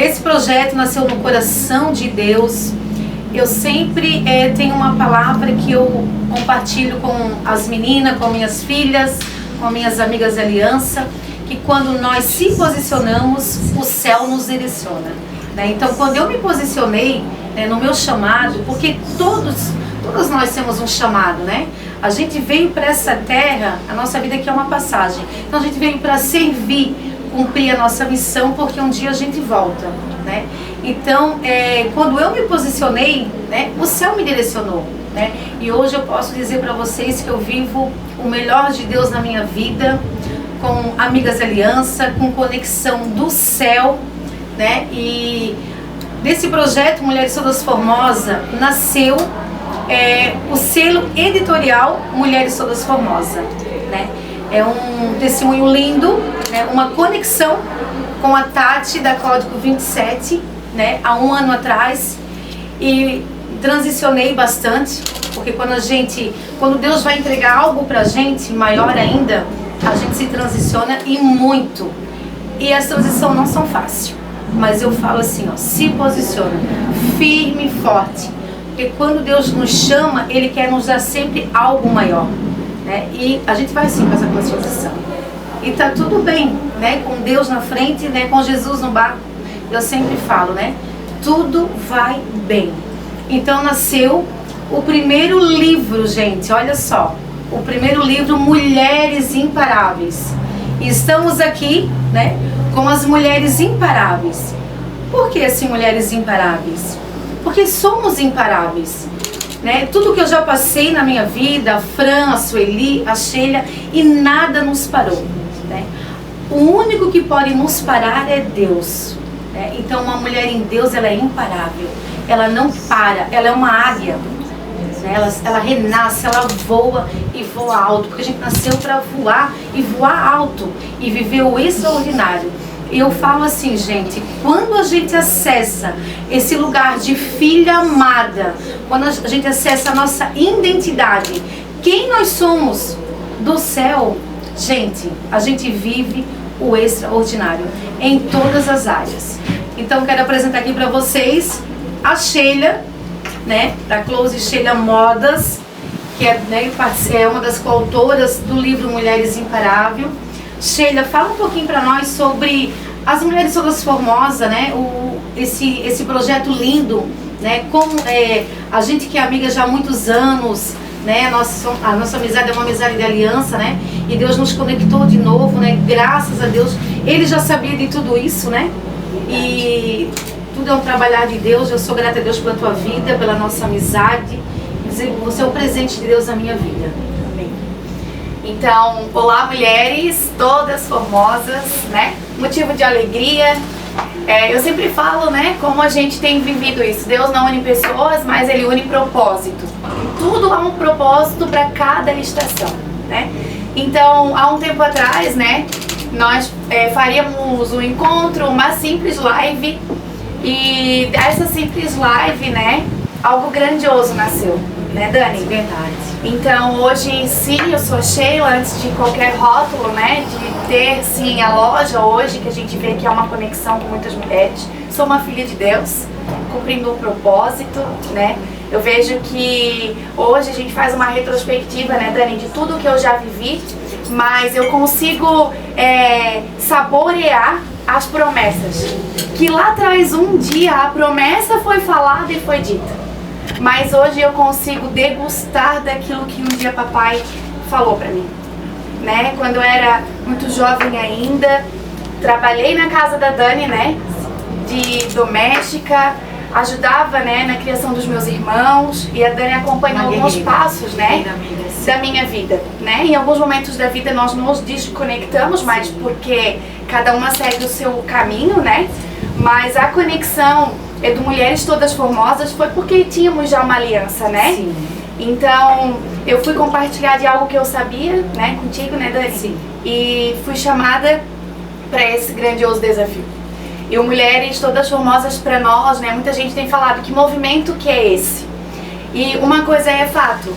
Esse projeto nasceu no coração de Deus. Eu sempre tenho uma palavra que eu compartilho com as meninas, com minhas filhas, com minhas amigas de aliança, que quando nós se posicionamos, o céu nos direciona, né? Então, quando eu me posicionei no meu chamado, porque todos nós temos um chamado, né? A gente veio para essa terra, a nossa vida aqui é uma passagem. Então, a gente veio para servir, cumprir a nossa missão, porque um dia a gente volta, né? Então, quando eu me posicionei, né, o céu me direcionou, né? E hoje eu posso dizer para vocês que eu vivo o melhor de Deus na minha vida, com amigas de aliança, com conexão do céu, né? E desse projeto Mulheres Todas Formosas nasceu o selo editorial Mulheres Todas Formosas, né? É um testemunho lindo, né? Uma conexão com a Tati da Código 27, né? Há um ano atrás, e transicionei bastante, porque quando Deus vai entregar algo pra gente, maior ainda, a gente se transiciona e muito. E as transições não são fáceis, mas eu falo assim, ó, se posiciona, firme e forte, porque quando Deus nos chama, Ele quer nos dar sempre algo maior, né? E a gente vai sim com essa posição. E tá tudo bem, né? Com Deus na frente, né? Com Jesus no barco. Eu sempre falo, né? Tudo vai bem. Então nasceu o primeiro livro, gente, olha só. O primeiro livro, Mulheres Imparáveis. E estamos aqui, né? Com as mulheres imparáveis. Por que assim, mulheres imparáveis? Porque somos imparáveis, né? Tudo que eu já passei na minha vida, a Fran, a Sueli, a Sheila, e nada nos parou, né? O único que pode nos parar é Deus, né? Então uma mulher em Deus, ela é imparável, ela não para, ela é uma águia, né? Ela renasce, ela voa e voa alto, porque a gente nasceu para voar e voar alto e viver o extraordinário. E eu falo assim, gente, quando a gente acessa esse lugar de filha amada, quando a gente acessa a nossa identidade, quem nós somos do céu, gente, a gente vive o extraordinário em todas as áreas. Então quero apresentar aqui para vocês a Sheila, né, da Close Sheila Modas, que é uma das coautoras do livro Mulheres Imparáveis. Sheila, fala um pouquinho para nós sobre as Mulheres Todas Formosas, né? Esse projeto lindo, né? Como a gente que é amiga já há muitos anos, né? A nossa amizade é uma amizade de aliança, né? E Deus nos conectou de novo, né? Graças a Deus. Ele já sabia de tudo isso, né? E tudo é um trabalhar de Deus. Eu sou grata a Deus pela tua vida, pela nossa amizade. Você é o presente de Deus na minha vida. Então, olá mulheres, todas formosas, né? Motivo de alegria. Eu sempre falo, né, como a gente tem vivido isso. Deus não une pessoas, mas Ele une propósito. E tudo há um propósito para cada estação, né? Então, há um tempo atrás, né, nós faríamos um encontro, uma simples live. E dessa simples live, né, algo grandioso nasceu, né, Dani? Verdade. Então hoje sim, eu sou a Sheila, antes de qualquer rótulo, né, de ter sim a loja hoje, que a gente vê que é uma conexão com muitas mulheres. Sou uma filha de Deus, cumprindo um propósito, né. Eu vejo que hoje a gente faz uma retrospectiva, né, Dani, de tudo que eu já vivi, mas eu consigo saborear as promessas. Que lá atrás, um dia, a promessa foi falada e foi dita. Mas hoje eu consigo degustar daquilo que um dia papai falou pra mim, né? Quando eu era muito jovem ainda, trabalhei na casa da Dani, né? De doméstica, ajudava, né, na criação dos meus irmãos, e a Dani acompanhou alguns passos, né, da minha vida, né? Em alguns momentos da vida nós nos desconectamos, mas porque cada uma segue o seu caminho, né? Mas a conexão do Mulheres Todas Formosas foi porque tínhamos já uma aliança, né? Sim. Então, eu fui compartilhar de algo que eu sabia, né, contigo, né, Dani? Sim. E fui chamada para esse grandioso desafio. E o Mulheres Todas Formosas para nós, né, muita gente tem falado, que movimento que é esse? E uma coisa é fato,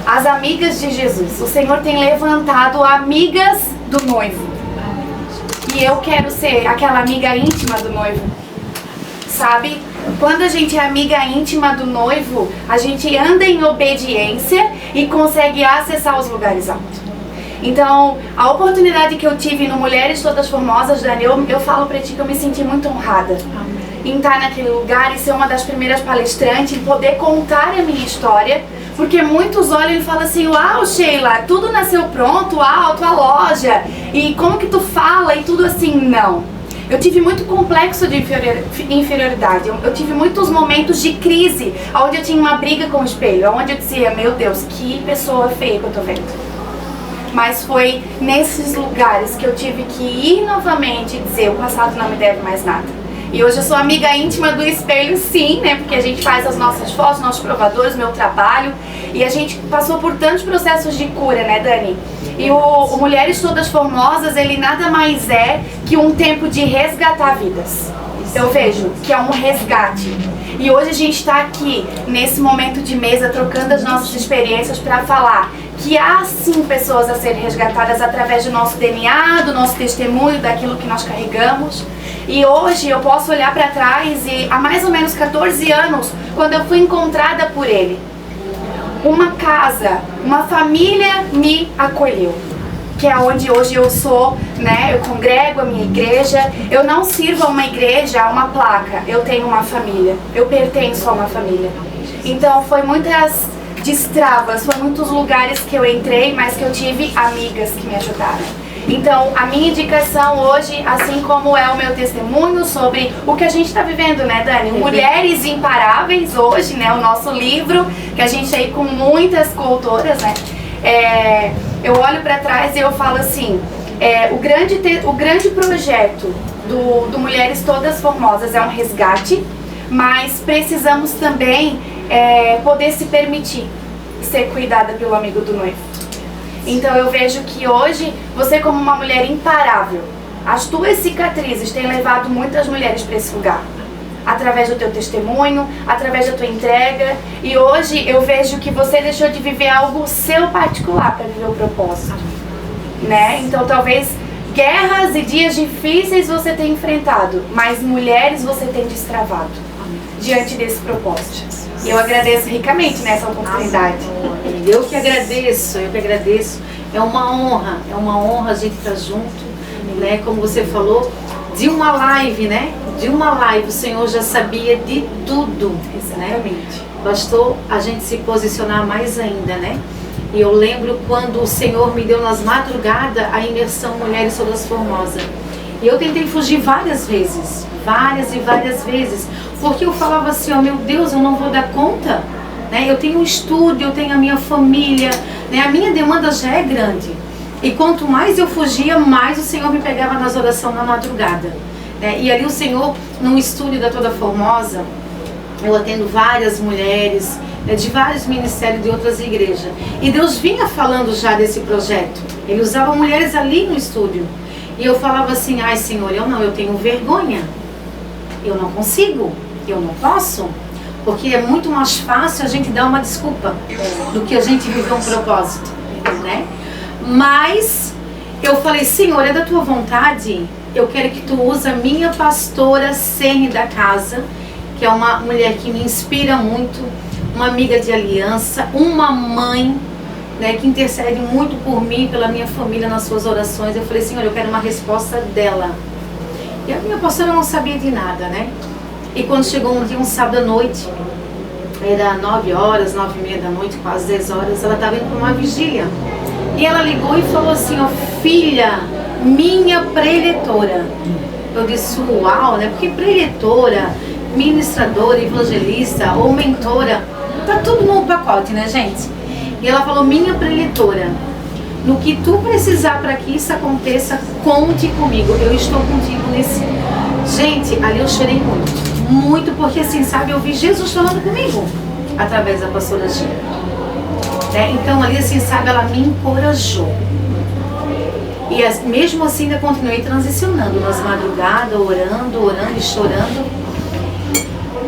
as amigas de Jesus, o Senhor tem levantado amigas do noivo. E eu quero ser aquela amiga íntima do noivo. sabe? Quando a gente é amiga íntima do noivo, a gente anda em obediência e consegue acessar os lugares altos. Então, a oportunidade que eu tive no Mulheres Todas Formosas, Dani, eu falo pra ti que eu me senti muito honrada. Em estar naquele lugar e ser uma das primeiras palestrantes e poder contar a minha história. Porque muitos olham e falam assim, uau, Sheila, tudo nasceu pronto, uau, tua loja, e como que tu fala e tudo assim. Não. Eu tive muito complexo de inferioridade, eu tive muitos momentos de crise, onde eu tinha uma briga com o espelho, onde eu dizia, meu Deus, que pessoa feia que eu tô vendo. Mas foi nesses lugares que eu tive que ir novamente e dizer, o passado não me deve mais nada. E hoje eu sou amiga íntima do espelho, sim, né? Porque a gente faz as nossas fotos, nossos provadores, meu trabalho. E a gente passou por tantos processos de cura, né, Dani? E o Mulheres Todas Formosas, ele nada mais é que um tempo de resgatar vidas. Eu vejo que é um resgate. E hoje a gente está aqui, nesse momento de mesa, trocando as nossas experiências para falar que há sim pessoas a serem resgatadas através do nosso DNA, do nosso testemunho, daquilo que nós carregamos. E hoje eu posso olhar para trás e há mais ou menos 14 anos, quando eu fui encontrada por ele, uma casa, uma família me acolheu. Que é onde hoje eu sou, né? Eu congrego a minha igreja. Eu não sirvo a uma igreja, a uma placa. Eu tenho uma família. Eu pertenço a uma família. Então foi muitas destravas, foi muitos lugares que eu entrei, mas que eu tive amigas que me ajudaram. Então a minha indicação hoje, assim como é o meu testemunho sobre o que a gente está vivendo, né, Dani? Mulheres Imparáveis hoje, né? O nosso livro, que a gente aí com muitas coautoras, né? Eu olho para trás e eu falo assim, o grande projeto do Mulheres Todas Formosas é um resgate, mas precisamos também poder se permitir ser cuidada pelo amigo do noivo. Então eu vejo que hoje, você como uma mulher imparável, as tuas cicatrizes têm levado muitas mulheres para esse lugar. Através do teu testemunho, através da tua entrega. E hoje eu vejo que você deixou de viver algo seu particular para viver o propósito, né? Então talvez guerras e dias difíceis você tenha enfrentado, mas mulheres você tem destravado diante desse propósito. E eu agradeço ricamente nessa oportunidade. Eu que agradeço. É uma honra a gente estar junto, né? Como você falou, de uma live, né? De uma live, o Senhor já sabia de tudo. Exatamente. Né? Bastou a gente se posicionar mais ainda, né? E eu lembro quando o Senhor me deu nas madrugadas a imersão Mulheres Todas Formosas. E eu tentei fugir várias vezes, várias vezes, porque eu falava assim, oh meu Deus, eu não vou dar conta, né? Eu tenho um estúdio, eu tenho a minha família, né? A minha demanda já é grande. E quanto mais eu fugia, mais o Senhor me pegava nas orações na madrugada. E ali o Senhor, num estúdio da Toda Formosa, eu atendo várias mulheres, de vários ministérios de outras igrejas. E Deus vinha falando já desse projeto. Ele usava mulheres ali no estúdio. E eu falava assim, ai Senhor, eu tenho vergonha. Eu não consigo, eu não posso. Porque é muito mais fácil a gente dar uma desculpa do que a gente viver um propósito, né? Mas eu falei, Senhor, é da tua vontade? Eu quero que tu use a minha pastora Sene da casa, que é uma mulher que me inspira muito, uma amiga de aliança, uma mãe, né, que intercede muito por mim, pela minha família nas suas orações. Eu falei, Senhor, eu quero uma resposta dela. E a minha pastora não sabia de nada, né? E quando chegou um dia, um sábado à noite, era 9 horas, 9h30 da noite, quase 10 horas, ela estava indo para uma vigília. E ela ligou e falou assim, ó, filha, minha preletora. Eu disse, uau, né? Porque preletora, ministradora, evangelista ou mentora, tá tudo no pacote, né, gente? E ela falou, minha preletora, no que tu precisar para que isso aconteça, conte comigo. Eu estou contigo nesse... Gente, ali eu chorei muito, porque assim, sabe, eu vi Jesus falando comigo através da pastora Gina. Então ali, assim, sabe, ela me encorajou. E mesmo assim ainda continuei transicionando nas madrugadas, orando e chorando.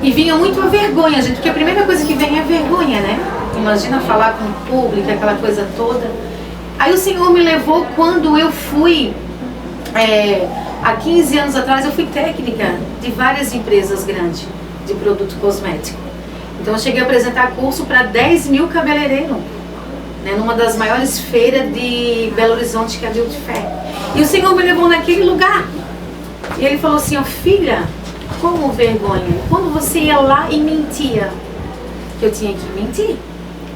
E vinha muito a vergonha, gente, porque a primeira coisa que vem é a vergonha, né? Imagina falar com o público, aquela coisa toda. Aí o Senhor me levou quando eu fui há 15 anos atrás eu fui técnica de várias empresas grandes de produto cosmético. Então eu cheguei a apresentar curso para 10 mil cabeleireiros, né, numa das maiores feiras de Belo Horizonte, que é a Beauty Fair. E o Senhor me levou naquele lugar. E Ele falou assim, ó, filha, como vergonha, quando você ia lá e mentia, que eu tinha que mentir,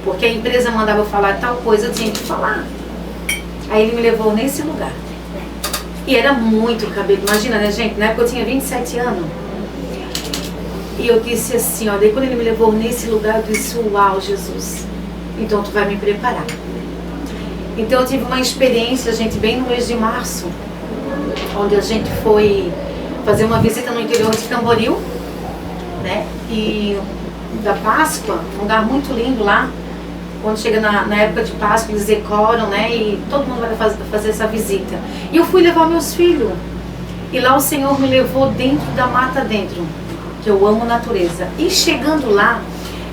porque a empresa mandava eu falar tal coisa, eu tinha que falar. Aí Ele me levou nesse lugar. E era muito cabelo, imagina, né, gente? Na época eu tinha 27 anos. E eu disse assim, ó, daí quando Ele me levou nesse lugar, eu disse, uau, Jesus, então tu vai me preparar. Então eu tive uma experiência, gente, bem no mês de março, onde a gente foi fazer uma visita no interior de Camboriú, né? E da Páscoa, um lugar muito lindo lá. Quando chega na época de Páscoa, eles decoram, né? E todo mundo vai fazer essa visita. E eu fui levar meus filhos. E lá o Senhor me levou dentro da mata dentro, que eu amo natureza. E chegando lá,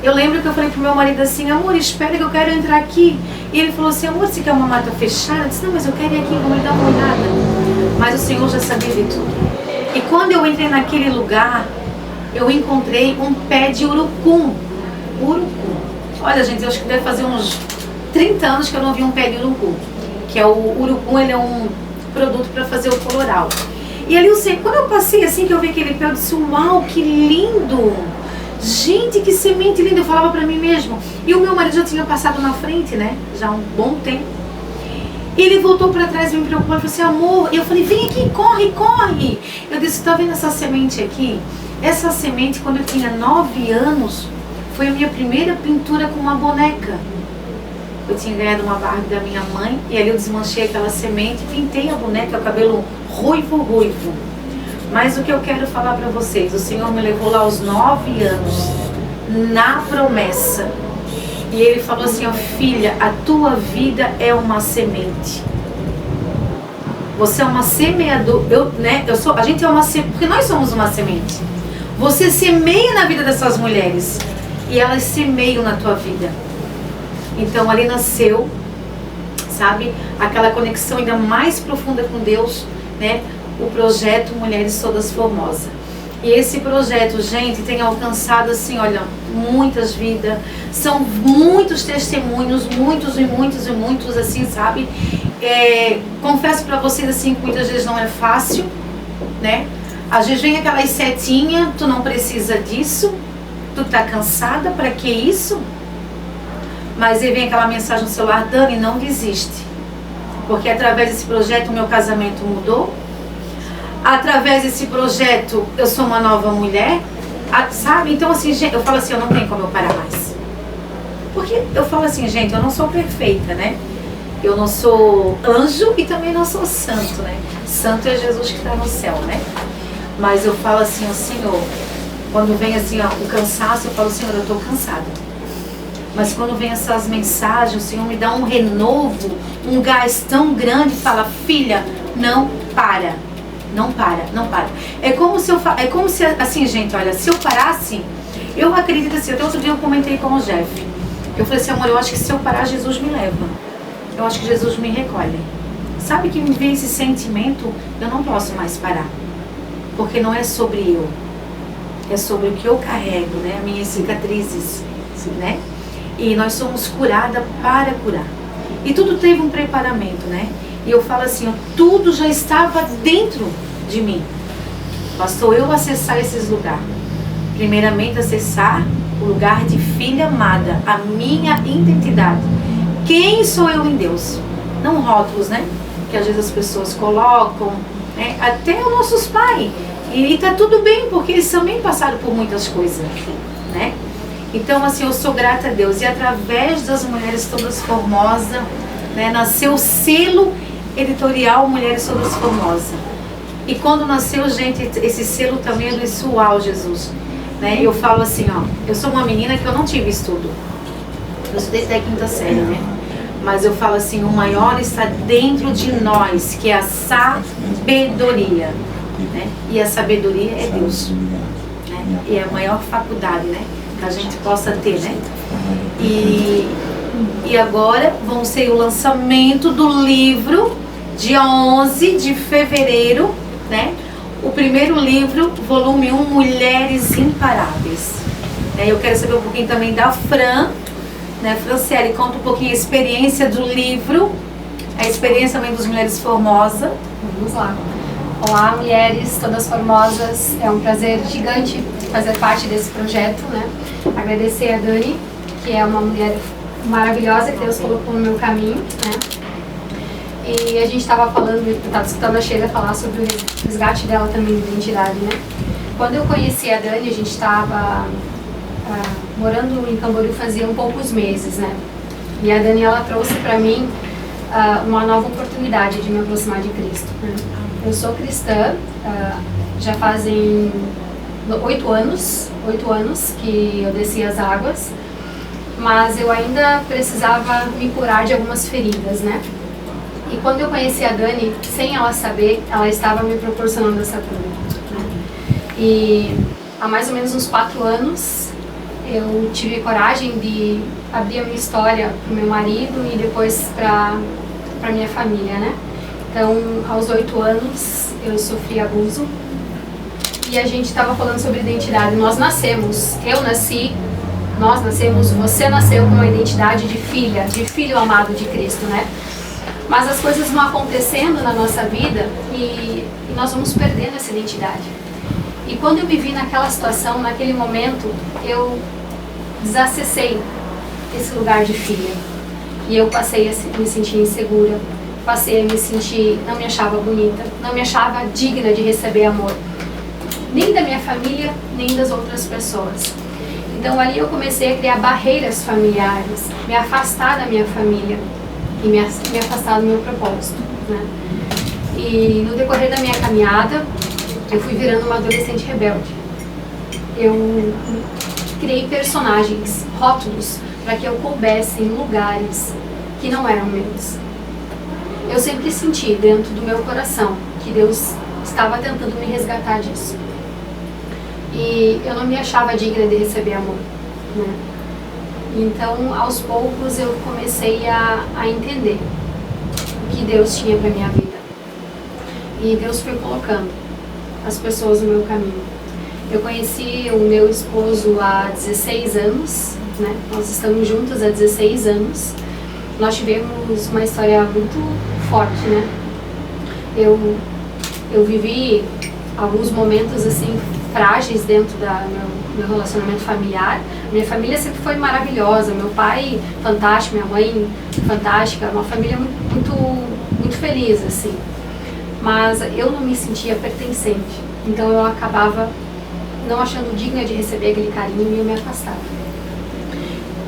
eu lembro que eu falei pro meu marido assim, amor, espera que eu quero entrar aqui. E ele falou assim, amor, você quer uma mata fechada? Eu disse, não, mas eu quero ir aqui, vamos dar uma olhada. Mas o Senhor já sabia de tudo. E quando eu entrei naquele lugar, eu encontrei um pé de urucum. Urucum. Olha, gente, eu acho que deve fazer uns 30 anos que eu não vi um pé de urucum. Que é o urucum, ele é um produto para fazer o coloral. E ali eu sei, quando eu passei assim, que eu vi aquele pé, eu disse, uau, que lindo! Gente, que semente linda, eu falava pra mim mesmo. E o meu marido já tinha passado na frente, né? Já há um bom tempo. E ele voltou pra trás, me preocupou, ele falou assim, amor, e eu falei, vem aqui, corre, corre. Eu disse, tá vendo essa semente aqui? Essa semente, quando eu tinha 9 anos, foi a minha primeira pintura com uma boneca. Eu tinha ganhado uma Barbie da minha mãe, e ali eu desmanchei aquela semente, pintei a boneca, o cabelo ruivo. Mas o que eu quero falar para vocês, o Senhor me levou lá aos 9 anos, na promessa. E Ele falou assim, ó, filha, a tua vida é uma semente. Você é uma semeadora, a gente é uma semente, porque nós somos uma semente. Você semeia na vida dessas mulheres, e elas semeiam na tua vida. Então ali nasceu, sabe, aquela conexão ainda mais profunda com Deus, né? O projeto Mulheres Todas Formosas. E esse projeto, gente, tem alcançado assim, olha, muitas vidas, são muitos testemunhos, muitos assim, sabe? Confesso pra vocês assim, que muitas vezes não é fácil, né? Às vezes vem aquelas setinhas, tu não precisa disso, tu tá cansada, pra que isso? Mas aí vem aquela mensagem no celular, Dani, não desiste, porque através desse projeto o meu casamento mudou. Através desse projeto, eu sou uma nova mulher, sabe? Então, assim, gente, eu falo assim, eu não tenho como eu parar mais. Porque eu falo assim, gente, eu não sou perfeita, né? Eu não sou anjo e também não sou santo, né? Santo é Jesus que está no céu, né? Mas eu falo assim, ó, Senhor, quando vem assim, ó, o cansaço, eu falo, Senhor, eu estou cansada. Mas quando vem essas mensagens, o Senhor me dá um renovo, um gás tão grande, fala, filha, não para. Não para. É como se, assim, gente, olha, se eu parasse, eu acredito assim, até outro dia eu comentei com o Jeff. Eu falei assim, amor, eu acho que se eu parar, Jesus me leva. Eu acho que Jesus me recolhe. Sabe que me vem esse sentimento, eu não posso mais parar. Porque não é sobre eu. É sobre o que eu carrego, né? As minhas cicatrizes, né? E nós somos curadas para curar. E tudo teve um preparamento, né? E eu falo assim, ó, tudo já estava dentro de mim. Bastou eu acessar esses lugares. Primeiramente, acessar o lugar de filha amada, a minha identidade. Quem sou eu em Deus? Não rótulos, né? Que às vezes as pessoas colocam, né? Até os nossos pais. E tá tudo bem, porque eles também passaram por muitas coisas, né? Então, assim, eu sou grata a Deus. E através das Mulheres Todas Formosas, né, nasceu o selo editorial Mulheres Todas Formosas. E quando nasceu, gente, esse selo também é do Isual Jesus, né? Eu falo assim, ó, eu sou uma menina que eu não tive estudo. Eu estudei até a 5ª série, né? Mas eu falo assim, o maior está dentro de nós, que é a sabedoria, né? E a sabedoria é Deus, né? E é a maior faculdade, né, que a gente possa ter, né? E agora vão ser o lançamento do livro dia 11 de fevereiro, né? O primeiro livro, volume 1, Mulheres Imparáveis. Eu quero saber um pouquinho também da Fran, né? Franciele, conta um pouquinho a experiência do livro, a experiência também dos Mulheres Formosas. Vamos lá. Olá, mulheres todas formosas. É um prazer gigante fazer parte desse projeto, né? Agradecer a Dani, que é uma mulher maravilhosa que Deus colocou no meu caminho, né? E a gente estava falando, estava escutando a Sheila falar sobre o resgate dela também de identidade, né? Quando eu conheci a Dani, a gente estava morando em Camboriú fazia poucos meses, né? E a Dani, ela trouxe para mim uma nova oportunidade de me aproximar de Cristo, né? Eu sou cristã, já fazem 8 anos que eu desci as águas, mas eu ainda precisava me curar de algumas feridas, né? E quando eu conheci a Dani, sem ela saber, ela estava me proporcionando essa cura, né? E há mais ou menos uns 4 anos, eu tive coragem de abrir a minha história para o meu marido e depois para minha família, né? Então, aos 8 anos, eu sofri abuso e a gente estava falando sobre identidade. Nós nascemos, nós nascemos, você nasceu com uma identidade de filha, de filho amado de Cristo, né? Mas as coisas vão acontecendo na nossa vida e nós vamos perdendo essa identidade. E quando eu me vi naquela situação, naquele momento, eu desacessei esse lugar de filha. E eu passei a me sentir insegura, passei a me sentir, não me achava bonita, não me achava digna de receber amor. Nem da minha família, nem das outras pessoas. Então ali eu comecei a criar barreiras familiares, me afastar da minha família e me afastar do meu propósito, né? E no decorrer da minha caminhada, eu fui virando uma adolescente rebelde. Eu criei personagens, rótulos, para que eu coubesse em lugares que não eram meus. Eu sempre senti dentro do meu coração que Deus estava tentando me resgatar disso. E eu não me achava digna de receber amor, né? Então, aos poucos, eu comecei a entender o que Deus tinha para minha vida. E Deus foi colocando as pessoas no meu caminho. Eu conheci o meu esposo há 16 anos, né? Nós estamos juntos há 16 anos. Nós tivemos uma história muito forte, né? Eu vivi alguns momentos assim frágeis dentro do meu relacionamento familiar. Minha família sempre foi maravilhosa, meu pai fantástico, minha mãe fantástica, uma família muito feliz assim. Mas eu não me sentia pertencente, então eu acabava não achando digna de receber aquele carinho e eu me afastava.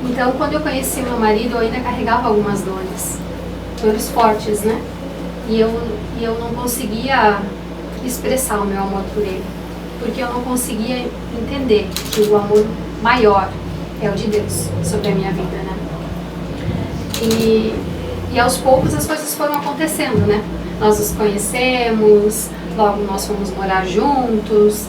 Então, quando eu conheci meu marido, eu ainda carregava algumas dores fortes, né? E eu não conseguia expressar o meu amor por ele, porque eu não conseguia entender que o amor maior é o de Deus sobre a minha vida, né? E aos poucos as coisas foram acontecendo, né? Nós nos conhecemos, logo nós fomos morar juntos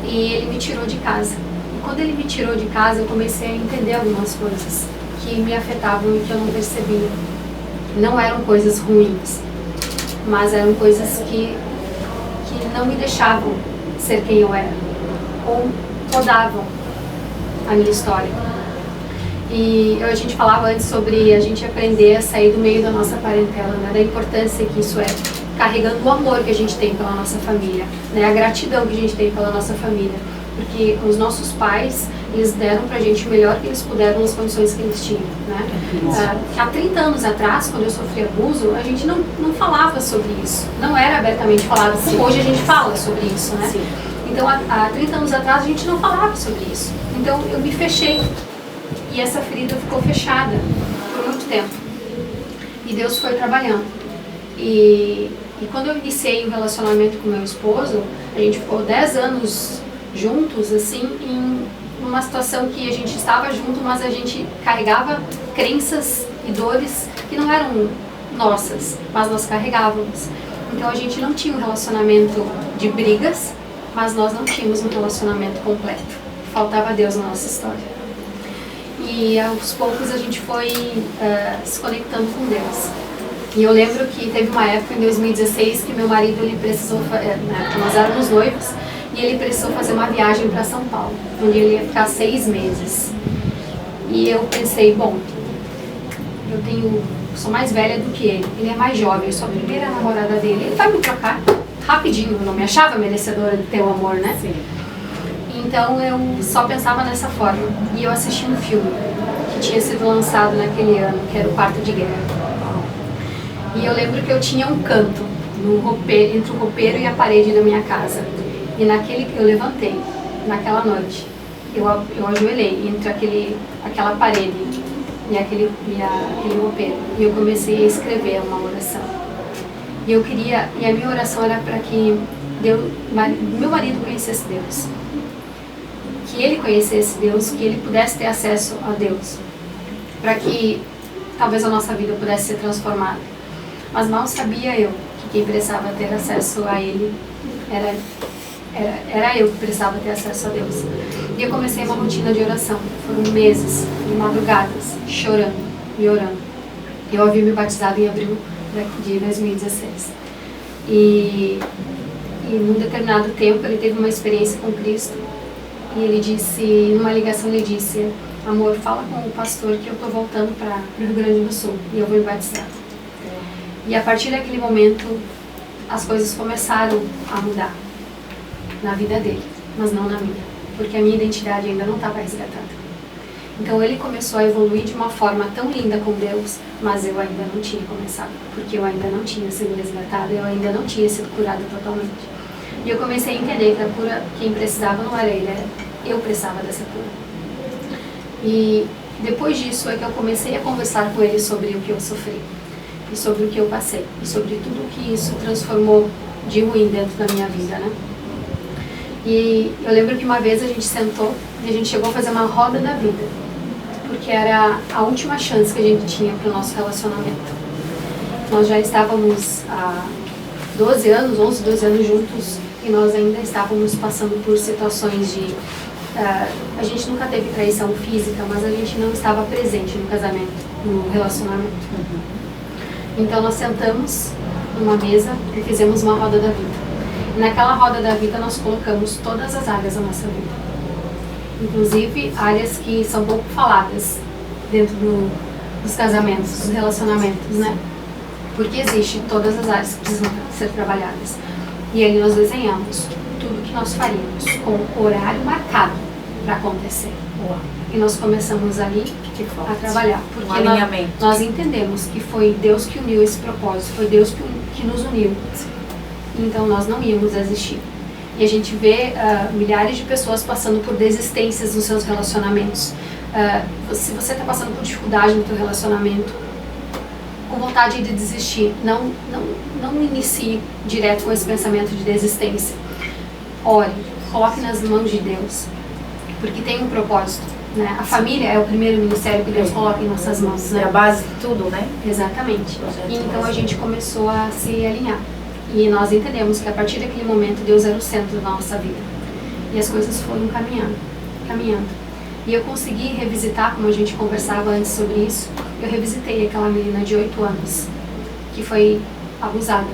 e ele me tirou de casa. Quando ele me tirou de casa, eu comecei a entender algumas coisas que me afetavam e que eu não percebia. Não eram coisas ruins, mas eram coisas que não me deixavam ser quem eu era, ou rodavam a minha história. E a gente falava antes sobre a gente aprender a sair do meio da nossa parentela, né? Da importância que isso é, carregando o amor que a gente tem pela nossa família, né? A gratidão que a gente tem pela nossa família. Porque os nossos pais, eles deram pra gente o melhor que eles puderam nas condições que eles tinham, né? Há 30 anos atrás, quando eu sofri abuso, a gente não falava sobre isso. Não era abertamente falado, como hoje a gente fala sobre isso, né? Sim. Então, há 30 anos atrás, a gente não falava sobre isso. Então, eu me fechei. E essa ferida ficou fechada por muito tempo. E Deus foi trabalhando. E quando eu iniciei o relacionamento com meu esposo, a gente ficou 10 anos juntos, assim, em uma situação que a gente estava junto, mas a gente carregava crenças e dores que não eram nossas, mas nós carregávamos. Então a gente não tinha um relacionamento de brigas, mas nós não tínhamos um relacionamento completo. Faltava Deus na nossa história. E aos poucos a gente foi se conectando com Deus. E eu lembro que teve uma época em 2016 que meu marido, ele precisou, nós éramos noivos, e ele precisou fazer uma viagem para São Paulo, onde ele ia ficar 6 meses. E eu pensei, bom, sou mais velha do que ele é mais jovem, eu sou a primeira namorada dele, ele vai me trocar rapidinho, eu não me achava merecedora de ter o amor, né? Sim. Então eu só pensava nessa forma. E eu assisti um filme que tinha sido lançado naquele ano, que era o Quarto de Guerra. E eu lembro que eu tinha um canto entre o roupeiro e a parede da minha casa. E eu levantei, naquela noite, eu ajoelhei entre aquela parede e aquele roupeiro. E eu comecei a escrever uma oração. E a minha oração era para que meu marido conhecesse Deus. Que ele conhecesse Deus, que ele pudesse ter acesso a Deus. Para que talvez a nossa vida pudesse ser transformada. Mas mal sabia eu que quem precisava ter acesso a ele era eu que precisava ter acesso a Deus. E eu comecei uma rotina de oração. Foram meses, de madrugadas, chorando e orando. Eu havia me batizado em abril de 2016. E num determinado tempo ele teve uma experiência com Cristo. E ele disse, numa ligação ele disse, amor, fala com o pastor que eu estou voltando para o Rio Grande do Sul e eu vou me batizar. E a partir daquele momento as coisas começaram a mudar na vida dele, mas não na minha, porque a minha identidade ainda não estava resgatada. Então ele começou a evoluir de uma forma tão linda com Deus, mas eu ainda não tinha começado, porque eu ainda não tinha sido resgatada, eu ainda não tinha sido curada totalmente. E eu comecei a entender que a cura, quem precisava não era ele, eu precisava dessa cura. E depois disso é que eu comecei a conversar com ele sobre o que eu sofri, e sobre o que eu passei, e sobre tudo o que isso transformou de ruim dentro da minha vida, né? E eu lembro que uma vez a gente sentou e a gente chegou a fazer uma roda da vida, porque era a última chance que a gente tinha para o nosso relacionamento. Nós já estávamos há 11, 12 anos juntos e nós ainda estávamos passando por situações de... a gente nunca teve traição física, mas a gente não estava presente no casamento, no relacionamento. Então nós sentamos numa mesa e fizemos uma roda da vida. E naquela roda da vida nós colocamos todas as áreas da nossa vida. Inclusive áreas que são pouco faladas dentro dos casamentos, dos relacionamentos, né? Porque existe todas as áreas que precisam ser trabalhadas. E ali nós desenhamos tudo que nós faríamos, com o horário marcado para acontecer. Uau. E nós começamos ali a trabalhar. Porque nós entendemos que foi Deus que uniu esse propósito, foi Deus que nos uniu. Então nós não íamos desistir. E a gente vê milhares de pessoas passando por desistências nos seus relacionamentos. Se você está passando por dificuldade no seu relacionamento, com vontade de desistir, não inicie direto com esse pensamento de desistência. Ore, coloque nas mãos de Deus, porque tem um propósito, né? A família é o primeiro ministério que Deus coloca em nossas mãos, né? É a base de tudo, né? Exatamente. E então a gente começou a se alinhar. E nós entendemos que a partir daquele momento Deus era o centro da nossa vida. E as coisas foram caminhando. E eu consegui revisitar, como a gente conversava antes sobre isso, eu revisitei aquela menina de 8 anos, que foi abusada.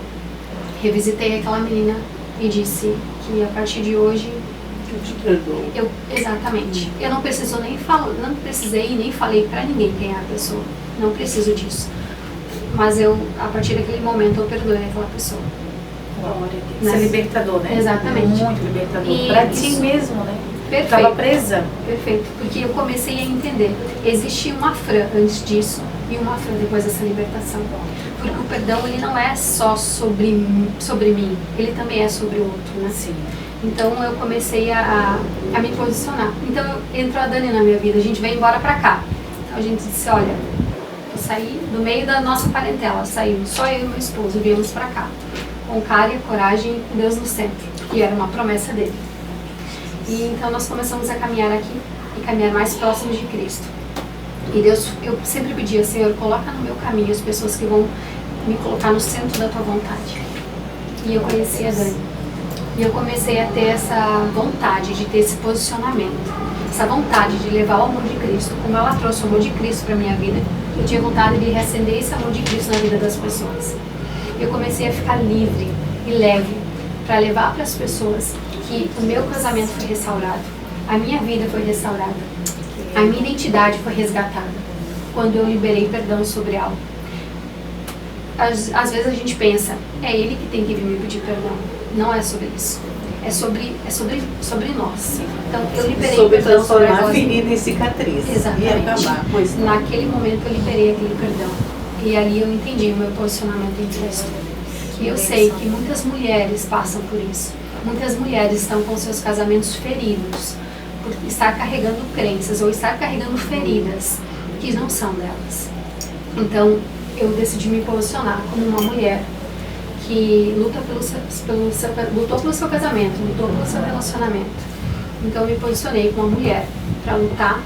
Revisitei aquela menina e disse que a partir de hoje... Exatamente. Eu não precisei e nem falei pra ninguém quem é a pessoa. Não preciso disso. Mas a partir daquele momento, eu perdoei aquela pessoa. Isso é libertador, né? Exatamente. Muito libertador. Pra ti mesmo, né? Perfeito. Estava presa. Perfeito. Porque eu comecei a entender. Existe uma Fran antes disso e uma Fran depois dessa libertação. Porque o perdão, ele não é só sobre mim. Ele também é sobre o outro, né? Sim. Então eu comecei a me posicionar. Então entrou a Dani na minha vida. A gente veio embora pra cá. Então a gente disse, olha, eu saí do meio da nossa parentela. Saímos só eu e meu esposo. Viemos pra cá. Com cara e coragem e com Deus no centro. E era uma promessa dele. E então nós começamos a caminhar aqui e caminhar mais próximos de Cristo. E Deus, eu sempre pedia, Senhor, coloca no meu caminho as pessoas que vão me colocar no centro da tua vontade. E eu conheci a Dani. E eu comecei a ter essa vontade de ter esse posicionamento. Essa vontade de levar o amor de Cristo. Como ela trouxe o amor de Cristo para minha vida, Eu tinha vontade de reacender esse amor de Cristo na vida das pessoas. Eu comecei a ficar livre e leve para levar para as pessoas que o meu casamento foi restaurado, a minha vida foi restaurada, a minha identidade foi resgatada quando eu liberei perdão sobre algo. Às vezes a gente pensa, é ele que tem que vir me pedir perdão. Não é sobre isso. É sobre nós. Então eu liberei sobre perdão sobre transformar nós. ferida em cicatriz. Exatamente. E acabar com isso. Naquele momento eu liberei aquele perdão. E ali eu entendi o meu posicionamento em Cristo. E eu sei que muitas mulheres passam por isso. Muitas mulheres estão com seus casamentos feridos por estar carregando crenças ou estar carregando feridas que não são delas. Então eu decidi me posicionar como uma mulher que lutou pelo seu casamento, lutou pelo seu relacionamento. Então eu me posicionei como uma mulher para lutar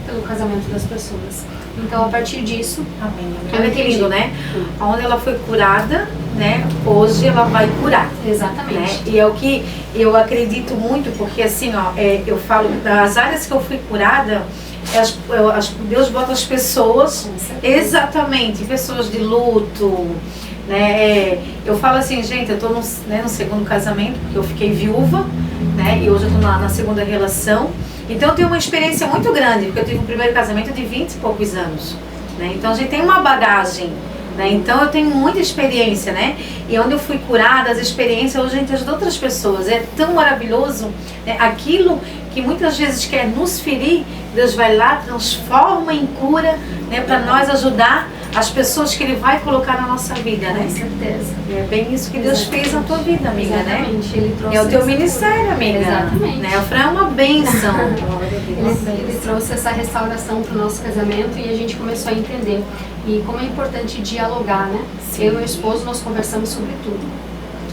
pelo casamento das pessoas. Então a partir disso, amém. Olha que lindo, né? Onde ela foi curada, né? Hoje ela vai curar. Exatamente. Né? E é o que eu acredito muito, porque assim, ó, eu falo das áreas que eu fui curada, Deus bota as pessoas, exatamente, pessoas de luto, né? Eu falo assim, gente, eu estou no segundo casamento, porque eu fiquei viúva, né? E hoje eu estou na segunda relação. Então eu tenho uma experiência muito grande, porque eu tive um primeiro casamento de 20 e poucos anos, né? Então a gente tem uma bagagem, né? Então eu tenho muita experiência, né? E onde eu fui curada, as experiências, hoje a gente ajuda outras pessoas. É tão maravilhoso, né? Aquilo que muitas vezes quer nos ferir, Deus vai lá, transforma em cura, né? Para nós ajudar as pessoas que Ele vai colocar na nossa vida, né? Com certeza. É bem isso que Deus fez na tua vida, amiga, Exatamente. né? Ele trouxe É o teu essa ministério, cura. amiga. Exatamente. Né? O Fran é uma bênção. Ele trouxe essa restauração para o nosso casamento e a gente começou a entender. E como é importante dialogar, né? Sim. Eu e meu esposo, nós conversamos sobre tudo.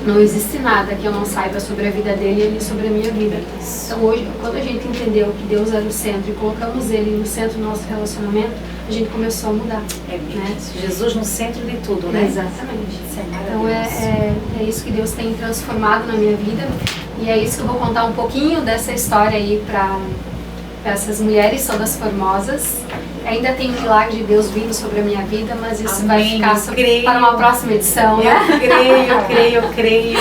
Não existe nada que eu não saiba sobre a vida dele e ele sobre a minha vida. Então hoje, quando a gente entendeu que Deus era o centro e colocamos Ele no centro do nosso relacionamento, a gente começou a mudar. Né? Jesus no centro de tudo, né? Exatamente. Isso é Então maravilhoso. é isso que Deus tem transformado na minha vida e é isso que eu vou contar um pouquinho dessa história aí para essas mulheres todas formosas. Ainda tem um milagre de Deus vindo sobre a minha vida, mas isso Amém, vai ficar para uma próxima edição, né? Eu creio.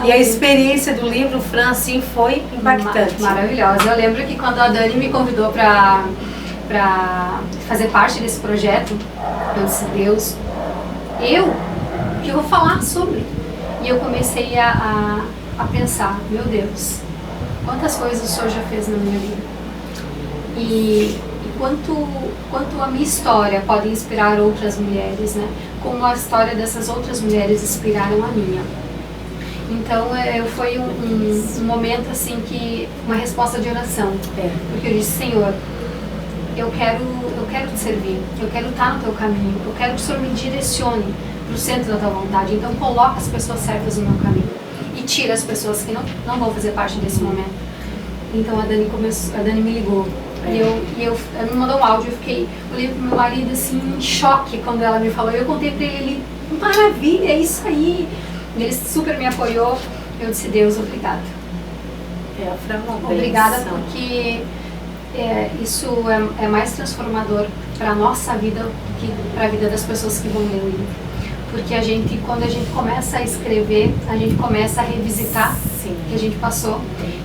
E a experiência do livro, Fran, assim, foi impactante. Maravilhosa. Eu lembro que quando a Dani me convidou para fazer parte desse projeto, eu disse, Deus, o que eu vou falar sobre? E eu comecei a pensar, meu Deus, quantas coisas o Senhor já fez na minha vida? E quanto a minha história pode inspirar outras mulheres, né? Como a história dessas outras mulheres inspiraram a minha. Então foi um momento assim que uma resposta de oração, porque eu disse, Senhor, eu quero te servir, eu quero estar no teu caminho, eu quero que o Senhor me direcione para o centro da tua vontade. Então coloca as pessoas certas no meu caminho e tira as pessoas que não vão fazer parte desse momento. Então a Dani me ligou. E ela me mandou um áudio, eu olhei pro meu marido assim, em choque quando ela me falou. Eu contei pra ele, maravilha, é isso aí. E ele super me apoiou. Eu disse, Deus, obrigada. Obrigada porque isso é mais transformador para a nossa vida do que para a vida das pessoas que vão ler o livro. Porque quando a gente começa a escrever, a gente começa a revisitar o que a gente passou,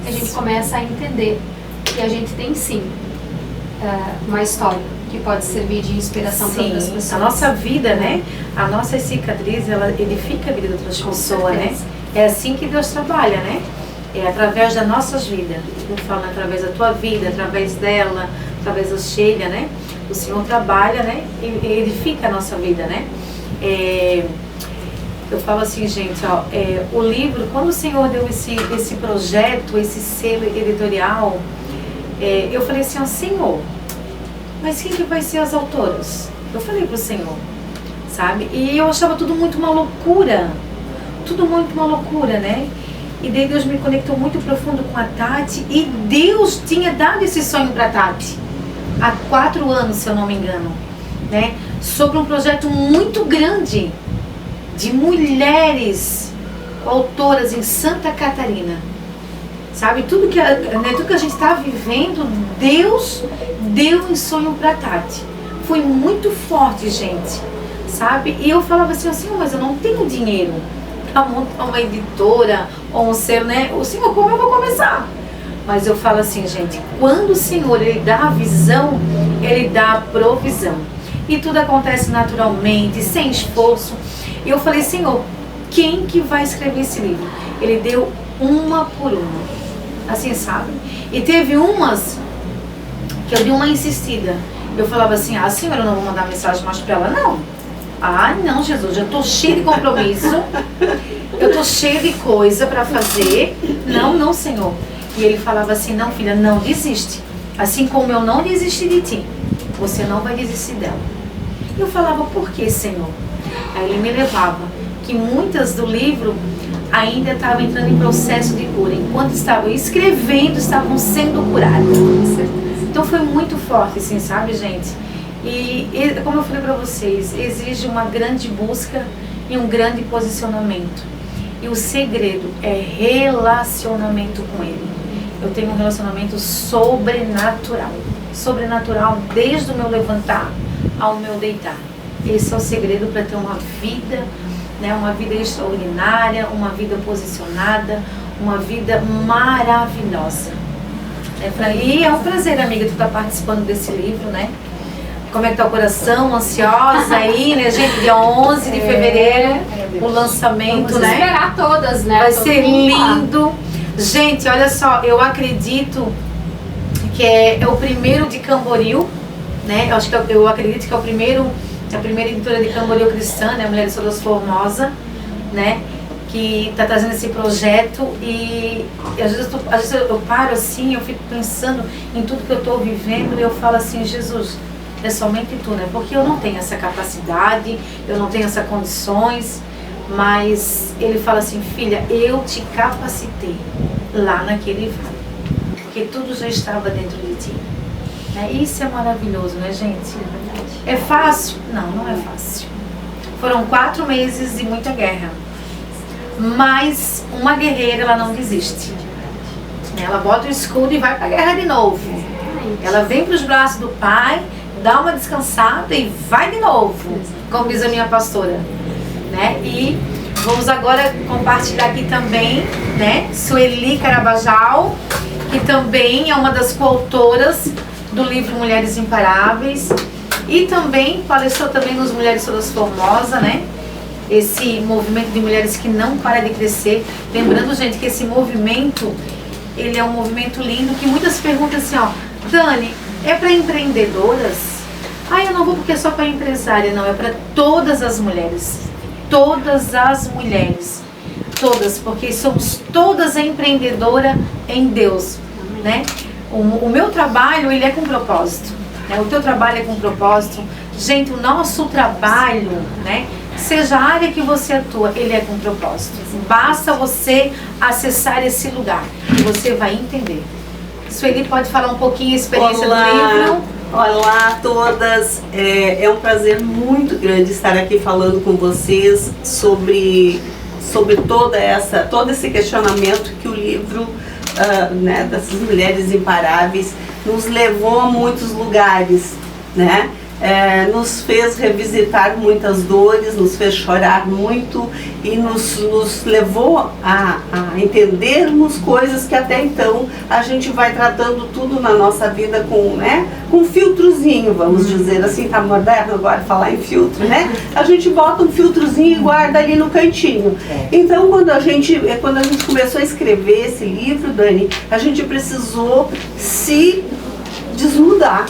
e a gente começa a entender que a gente tem sim uma história que pode servir de inspiração para outras pessoas. A nossa vida, né? A nossa cicatriz, ela edifica a vida de outras pessoas, né? É assim que Deus trabalha, né? É através das nossas vidas. Eu falo através da tua vida, através dela, através da Sheila, né? O Senhor trabalha, né? E edifica a nossa vida, né? Eu falo assim, gente, ó, o livro, quando o Senhor deu esse projeto, esse selo editorial, eu falei assim, ó, Senhor, mas quem que vai ser as autoras? Eu falei pro Senhor, sabe? E eu achava tudo muito uma loucura, né? E daí Deus me conectou muito profundo com a Tati, e Deus tinha dado esse sonho pra Tati, há 4 anos, se eu não me engano, né? Sobre um projeto muito grande, de mulheres autoras em Santa Catarina. Sabe, tudo que a gente está vivendo, Deus deu um sonho para Tati. foi muito forte, gente, sabe? E eu falava assim, Senhor, mas eu não tenho dinheiro para montar uma editora ou um selo, né? O Senhor, como eu vou começar? Mas eu falo assim, gente, quando o Senhor, Ele dá a visão, Ele dá a provisão. E tudo acontece naturalmente, sem esforço. E eu falei, Senhor, quem que vai escrever esse livro? Ele deu uma por uma, assim, sabe? E teve umas que eu dei uma insistida. Eu falava assim, Senhor, eu não vou mandar mensagem mais para ela, não. Não, Jesus, eu tô cheia de compromisso, eu tô cheia de coisa para fazer. Não, Senhor. E ele falava assim, não, filha, não desiste. Assim como eu não desisti de ti, você não vai desistir dela. Eu falava, por que, Senhor? Aí ele me levava, que muitas do livro ainda estavam entrando em processo de cura. Enquanto estavam escrevendo, estavam sendo curadas. Então foi muito forte, assim, sabe, gente? E como eu falei para vocês, exige uma grande busca e um grande posicionamento. E o segredo é relacionamento com Ele. Eu tenho um relacionamento sobrenatural. Sobrenatural desde o meu levantar ao meu deitar. Esse é o segredo para ter uma vida, né, uma vida extraordinária, uma vida posicionada, uma vida maravilhosa. E é um prazer, amiga, tu estar participando desse livro, né? Como é que tá o coração? Ansiosa aí, né, gente? Dia 11 de fevereiro, o lançamento, Vamos esperar todas, né? Vai Todo ser mundo lá. lindo. Gente, olha só, eu acredito que é o primeiro de Camboriú, né? Eu acredito que é a primeira editora de Camboriú cristã, né? Mulheres Todas Formosa, né? Que está trazendo esse projeto e às vezes eu paro assim, eu fico pensando em tudo que eu estou vivendo e eu falo assim, Jesus, é somente tu, né? Porque eu não tenho essa capacidade, eu não tenho essas condições, mas ele fala assim, filha, eu te capacitei lá naquele vale, porque tudo já estava dentro de ti. Né? Isso é maravilhoso, né, gente? É fácil? Não, não é fácil. Foram 4 meses de muita guerra. Mas uma guerreira, ela não desiste. Ela bota o escudo e vai pra guerra de novo. Ela vem pros braços do pai, dá uma descansada e vai de novo, como diz a minha pastora. Né? E vamos agora compartilhar aqui também, né, Sueli Carabajal, que também é uma das coautoras do livro Mulheres Imparáveis e também palestrou também nos Mulheres Todas Formosas, né? Esse movimento de mulheres que não para de crescer. Lembrando, gente, que esse movimento, ele é um movimento lindo, que muitas perguntam assim, ó, Dani, é para empreendedoras? Eu não vou porque é só para empresária, não, é para todas as mulheres. Todas as mulheres. Todas, porque somos todas empreendedoras em Deus, né? O meu trabalho, ele é com propósito, né? O teu trabalho é com propósito. Gente, o nosso trabalho, né? Seja a área que você atua, ele é com propósito. Basta você acessar esse lugar e você vai entender. Sueli pode falar um pouquinho a experiência do livro? Olá a todas, é um prazer muito grande estar aqui falando com vocês sobre todo esse questionamento que o livro né, dessas mulheres imparáveis nos levou a muitos lugares, né? Nos fez revisitar muitas dores, nos fez chorar muito e nos levou a entendermos coisas que até então a gente vai tratando tudo na nossa vida com, né, com um filtrozinho, vamos dizer assim, tá moderno agora falar em filtro, né? A gente bota um filtrozinho e guarda ali no cantinho. Então quando a gente começou a escrever esse livro, Dani, a gente precisou se desnudar.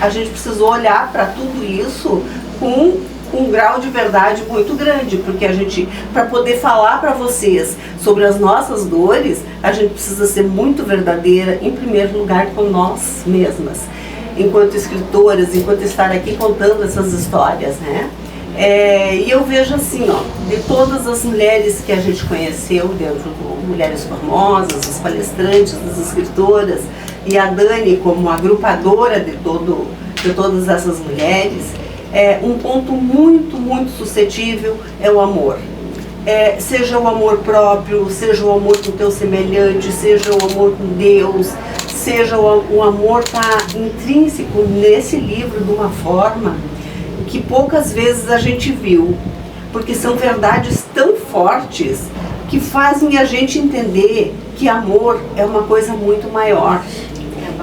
A gente precisou olhar para tudo isso com um grau de verdade muito grande, porque a gente, para poder falar para vocês sobre as nossas dores, a gente precisa ser muito verdadeira, em primeiro lugar com nós mesmas, enquanto escritoras, enquanto estar aqui contando essas histórias, né? E eu vejo assim, ó, de todas as mulheres que a gente conheceu dentro do Mulheres Formosas, as palestrantes, as escritoras, e a Dani como agrupadora de todas essas mulheres, um ponto muito, muito suscetível é o amor. Seja o amor próprio, seja o amor com o teu semelhante, seja o amor com Deus, seja, o amor está intrínseco nesse livro de uma forma que poucas vezes a gente viu, porque são verdades tão fortes que fazem a gente entender que amor é uma coisa muito maior,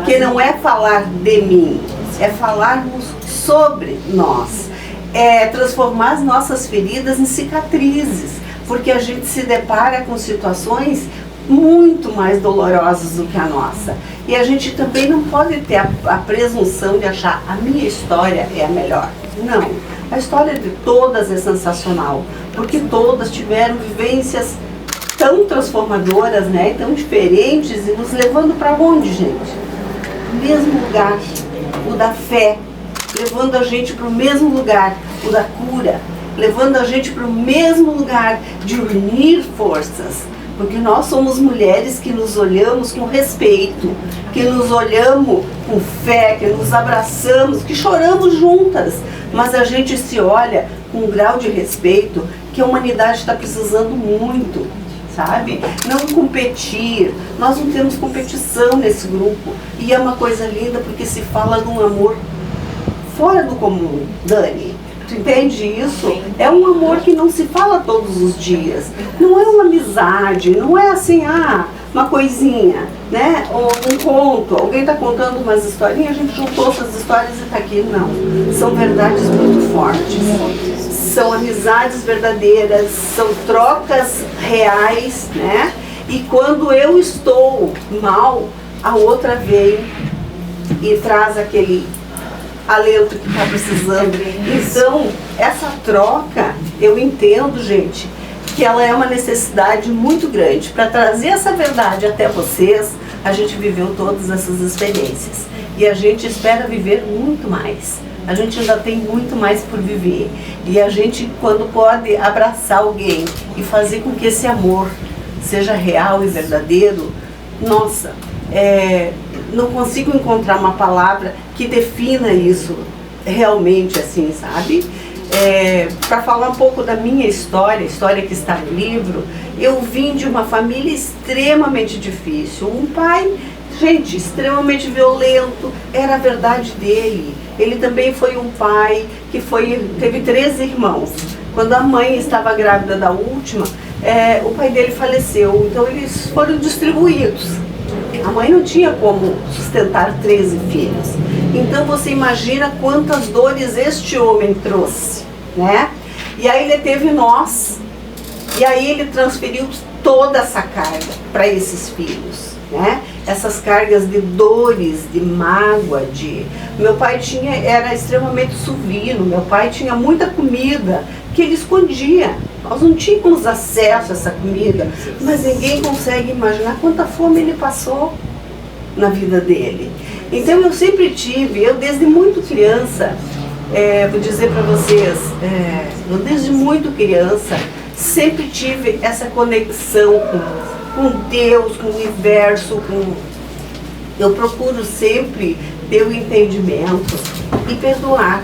que não é falar de mim, é falarmos sobre nós, é transformar as nossas feridas em cicatrizes, porque a gente se depara com situações muito mais dolorosas do que a nossa. E a gente também não pode ter a presunção de achar a minha história é a melhor. Não, a história de todas é sensacional, porque todas tiveram vivências tão transformadoras, né, tão diferentes, e nos levando para onde, gente? O mesmo lugar, o da fé, levando a gente para o mesmo lugar, o da cura, levando a gente para o mesmo lugar de unir forças, porque nós somos mulheres que nos olhamos com respeito, que nos olhamos com fé, que nos abraçamos, que choramos juntas, mas a gente se olha com um grau de respeito que a humanidade está precisando muito, sabe? Não competir, nós não temos competição nesse grupo, e é uma coisa linda porque se fala de um amor fora do comum, Dani. Tu entende isso? É um amor que não se fala todos os dias. Não é uma amizade, não é assim, uma coisinha, né? Ou um conto. Alguém está contando umas historinhas, a gente juntou essas histórias e está aqui. Não. São verdades muito fortes. São amizades verdadeiras, são trocas reais, né? E quando eu estou mal, a outra vem e traz aquele alento que está precisando. Então, essa troca, eu entendo, gente, que ela é uma necessidade muito grande. Para trazer essa verdade até vocês, a gente viveu todas essas experiências. E a gente espera viver muito mais. A gente ainda tem muito mais por viver. E a gente, quando pode abraçar alguém e fazer com que esse amor seja real e verdadeiro, nossa, não consigo encontrar uma palavra que defina isso realmente, assim, sabe? Para falar um pouco da minha história, a história que está no livro, eu vim de uma família extremamente difícil. Um pai, gente, extremamente violento, era a verdade dele. Ele também foi um pai que teve 13 irmãos. Quando a mãe estava grávida da última, o pai dele faleceu, então eles foram distribuídos. A mãe não tinha como sustentar 13 filhos. Então você imagina quantas dores este homem trouxe, né? E aí ele teve nós, e aí ele transferiu toda essa carga para esses filhos, né? Essas cargas de dores, de mágoa, Meu pai era extremamente suvino, meu pai tinha muita comida que ele escondia. Nós não tínhamos acesso a essa comida, mas ninguém consegue imaginar quanta fome ele passou na vida dele. Então eu sempre tive, eu desde muito criança, vou dizer para vocês, eu desde muito criança sempre tive essa conexão com Deus, com o universo, eu procuro sempre ter o entendimento e perdoar.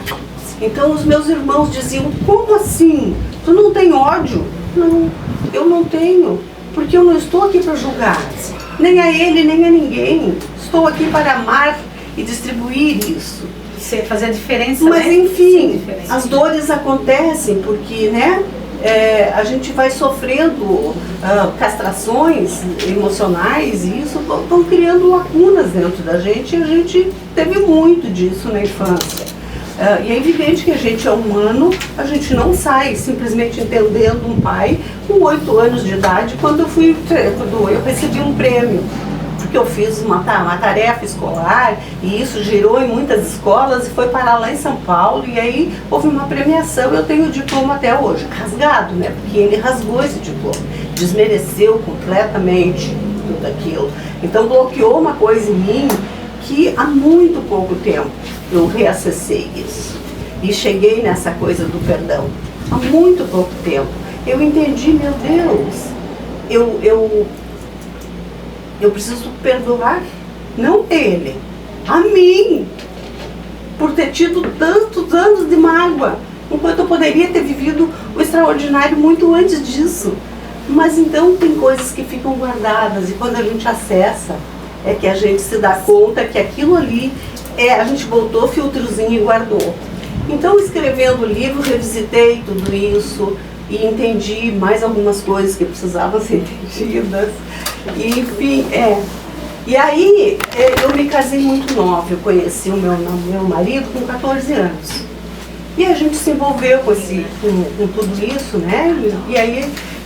Então os meus irmãos diziam, como assim? Tu não tem ódio? Não, eu não tenho, porque eu não estou aqui para julgar, nem a ele, nem a ninguém. Estou aqui para amar e distribuir isso. Fazer a diferença, mas né? enfim, as dores acontecem porque, né, a gente vai sofrendo castrações emocionais e isso vão criando lacunas dentro da gente, e a gente teve muito disso na infância. E é evidente que a gente é humano, a gente não sai simplesmente entendendo um pai com 8 anos de idade, quando eu recebi um prêmio, porque eu fiz uma tarefa escolar, e isso girou em muitas escolas e foi parar lá em São Paulo, e aí houve uma premiação. Eu tenho o diploma até hoje, rasgado, né, porque ele rasgou esse diploma, desmereceu completamente tudo aquilo, então bloqueou uma coisa em mim que há muito pouco tempo eu reacessei isso e cheguei nessa coisa do perdão. Há muito pouco tempo eu entendi, meu Deus, eu preciso perdoar, não ele, a mim, por ter tido tantos anos de mágoa, enquanto eu poderia ter vivido o extraordinário muito antes disso. Mas então tem coisas que ficam guardadas, e quando a gente acessa, é que a gente se dá conta que aquilo ali, a gente botou filtrozinho e guardou. Então, escrevendo o livro, revisitei tudo isso e entendi mais algumas coisas que precisavam ser entendidas. E, enfim, E aí, eu me casei muito nova. Eu conheci o meu marido com 14 anos. E a gente se envolveu com tudo isso, né?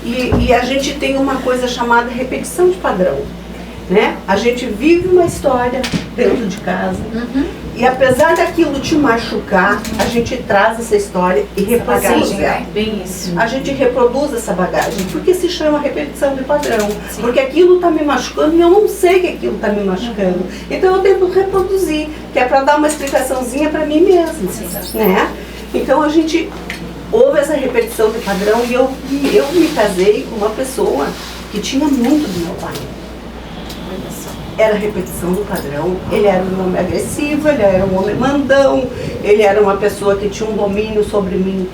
E a gente tem uma coisa chamada repetição de padrão, né? A gente vive uma história dentro de casa. E apesar daquilo te machucar, a gente traz essa história e reproduz ela. Bem isso. A gente reproduz essa bagagem, porque se chama repetição de padrão. Sim. Porque aquilo está me machucando e eu não sei que aquilo está me machucando. Então eu tento reproduzir, que é para dar uma explicaçãozinha para mim mesma. Né? Então a gente houve essa repetição de padrão e eu me casei com uma pessoa que tinha muito do meu pai. Era a repetição do padrão. Ele era um homem agressivo, ele era um homem mandão, ele era uma pessoa que tinha um domínio sobre mim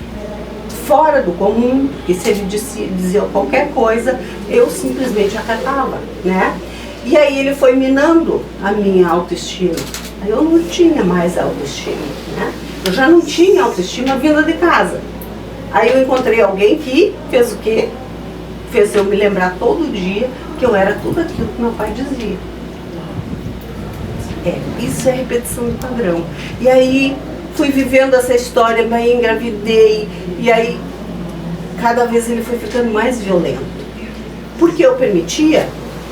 fora do comum, que se ele dizia qualquer coisa, eu simplesmente acatava, né? E aí ele foi minando a minha autoestima. Eu não tinha mais autoestima, né? Eu já não tinha autoestima vindo de casa. Aí eu encontrei alguém que fez o quê? Fez eu me lembrar todo dia que eu era tudo aquilo que meu pai dizia. Isso é repetição de padrão. E aí fui vivendo essa história, aí engravidei, e aí cada vez ele foi ficando mais violento. Porque eu permitia?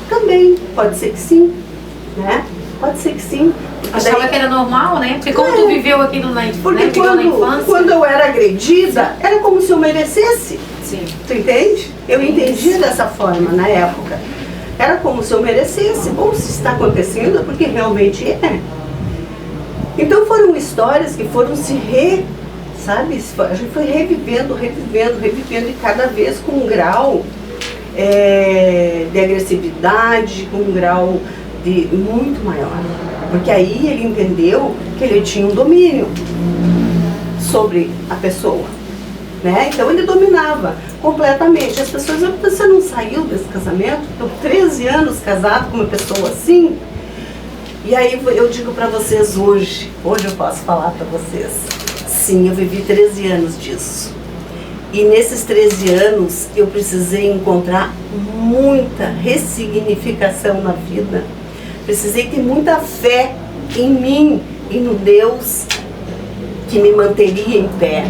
Também, pode ser que sim, né? Pode ser que sim. Achava que era normal, né? Porque como tu viveu aquilo na infância, porque quando eu era agredida, era como se eu merecesse. Sim. Tu entende? Eu entendia dessa forma na época. Era como se eu merecesse. Bom, se está acontecendo é porque realmente é. Então foram histórias que foram sabe? A gente foi revivendo, e cada vez com um grau de agressividade, com um grau de muito maior. Porque aí ele entendeu que ele tinha um domínio sobre a pessoa. Né? Então ele dominava completamente. As pessoas, você não saiu desse casamento? Estou 13 anos casado com uma pessoa assim. E aí eu digo para vocês hoje eu posso falar para vocês, sim, eu vivi 13 anos disso. E nesses 13 anos eu precisei encontrar muita ressignificação na vida. Precisei ter muita fé em mim e no Deus que me manteria em pé,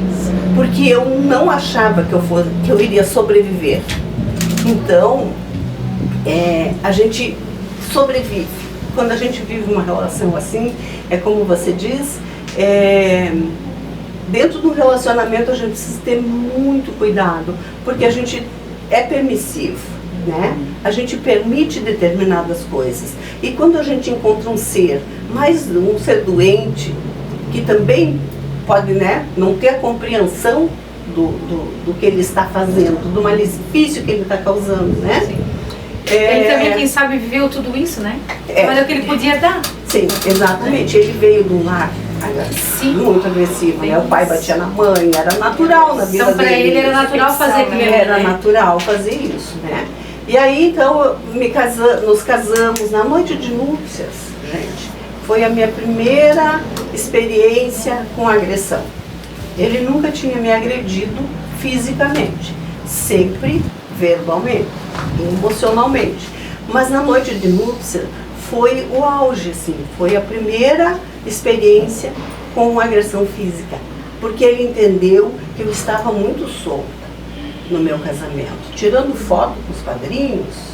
porque eu não achava que eu iria sobreviver. Então, a gente sobrevive. Quando a gente vive uma relação assim, é como você diz, dentro do relacionamento a gente precisa ter muito cuidado, porque a gente é permissivo, né? A gente permite determinadas coisas. E quando a gente encontra um ser doente, que também pode, né, não ter a compreensão do que ele está fazendo, do malefício que ele está causando, né? Sim. Ele também, quem sabe, viveu tudo isso, né? Olha o que ele podia dar. Sim, exatamente. Ele veio de um lar muito agressivo, né? O pai batia na mãe, era natural na vida dele. Então, para ele era natural fazer aquilo. Era natural fazer isso, né? E aí, então, nos casamos na noite de núpcias, gente. Foi a minha primeira experiência com agressão. Ele nunca tinha me agredido fisicamente, sempre verbalmente, emocionalmente. Mas na noite de núpcias foi o auge, assim, foi a primeira experiência com agressão física, porque ele entendeu que eu estava muito solta no meu casamento, tirando foto com os padrinhos.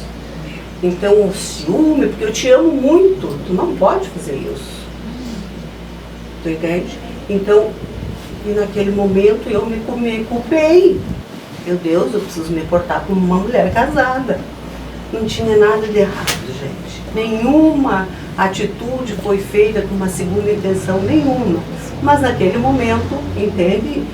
Então o ciúme, porque eu te amo muito, tu não pode fazer isso. Tu entende? Então, e naquele momento eu me culpei. Meu Deus, eu preciso me portar como uma mulher casada. Não tinha nada de errado, gente. Nenhuma atitude foi feita com uma segunda intenção, nenhuma. Mas naquele momento, entende?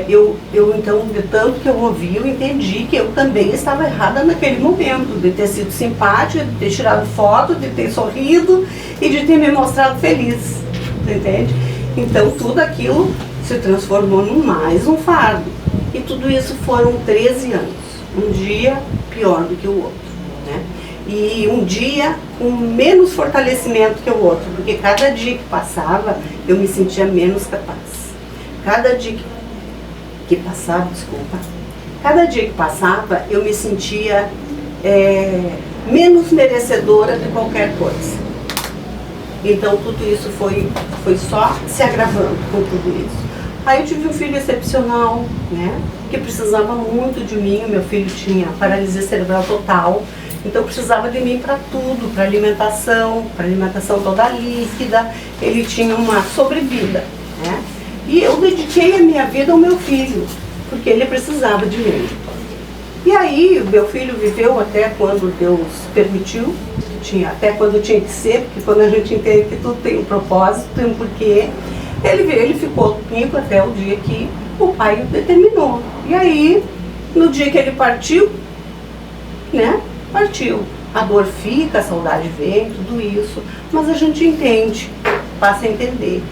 Eu então, de tanto que eu ouvi, eu entendi que eu também estava errada naquele momento, de ter sido simpática, de ter tirado foto, de ter sorrido e de ter me mostrado feliz, entende? Então tudo aquilo se transformou num mais um fardo. E tudo isso foram 13 anos, um dia pior do que o outro, né? E um dia com menos fortalecimento que o outro, porque cada dia que passava eu me sentia menos capaz. Cada dia que passava, cada dia que passava eu me sentia menos merecedora de qualquer coisa. Então tudo isso foi só se agravando com tudo isso. Aí eu tive um filho excepcional, né, que precisava muito de mim. O meu filho tinha paralisia cerebral total, então precisava de mim para tudo, para alimentação toda líquida. Ele tinha uma sobrevida, né? E eu dediquei a minha vida ao meu filho, porque ele precisava de mim. E aí o meu filho viveu até quando Deus permitiu, até quando tinha que ser, porque quando a gente entende que tudo tem um propósito, tem um porquê, ele ficou comigo até o dia que o pai o determinou. E aí, no dia que ele partiu, né, partiu. A dor fica, a saudade vem, tudo isso, mas a gente entende, passa a entender.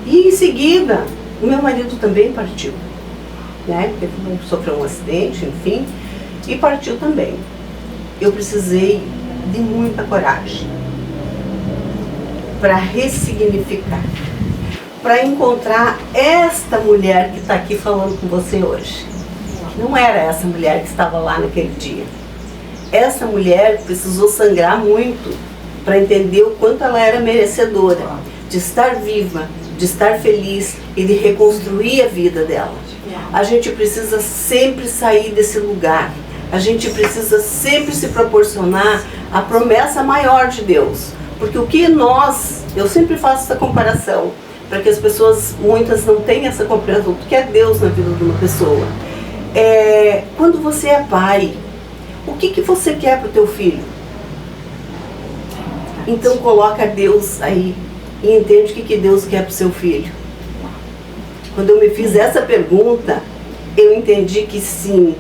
E em seguida, o meu marido também partiu, né, ele sofreu um acidente, enfim, e partiu também. Eu precisei de muita coragem para ressignificar, para encontrar esta mulher que está aqui falando com você hoje. Não era essa mulher que estava lá naquele dia. Essa mulher precisou sangrar muito para entender o quanto ela era merecedora de estar viva, de estar feliz e de reconstruir a vida dela. A gente precisa sempre sair desse lugar. A gente precisa sempre se proporcionar a promessa maior de Deus. Porque o que eu sempre faço essa comparação, para que as pessoas, muitas não tenham essa compreensão do que é Deus na vida de uma pessoa. Quando você é pai, o que você quer para o teu filho? Então coloca Deus aí e entende o que Deus quer para o seu filho. Quando eu me fiz essa pergunta, eu entendi que sim,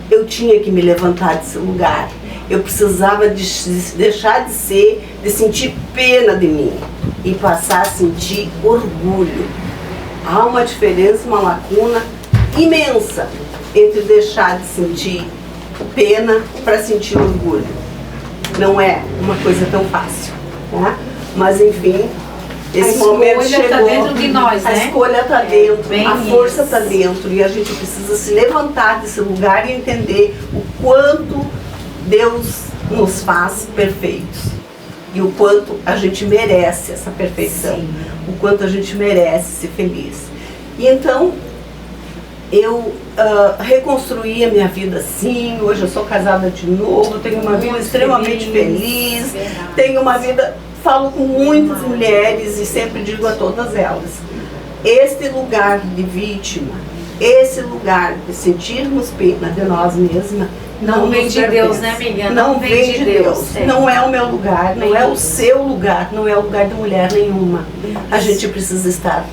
eu tinha que me levantar desse lugar. Eu precisava deixar de sentir pena de mim e passar a sentir orgulho. Há uma diferença, uma lacuna imensa entre deixar de sentir pena para sentir orgulho. Não é uma coisa tão fácil, né? Mas enfim, esse momento chegou. A escolha está dentro de nós, né? A escolha está dentro, a força está dentro, e a gente precisa se levantar desse lugar e entender o quanto Deus nos faz perfeitos e o quanto a gente merece essa perfeição. Sim. O quanto a gente merece ser feliz. E então eu reconstruí a minha vida assim. Hoje eu sou casada de novo, tenho uma vida extremamente feliz, tenho uma vida, falo com muitas mulheres e sempre digo a todas elas, este lugar de vítima, esse lugar de sentirmos pena de nós mesmas, não vem de Deus, né, amiga? Não vem de Deus. Não é o meu lugar, não é o seu lugar, não é o lugar de mulher nenhuma. A gente precisa estar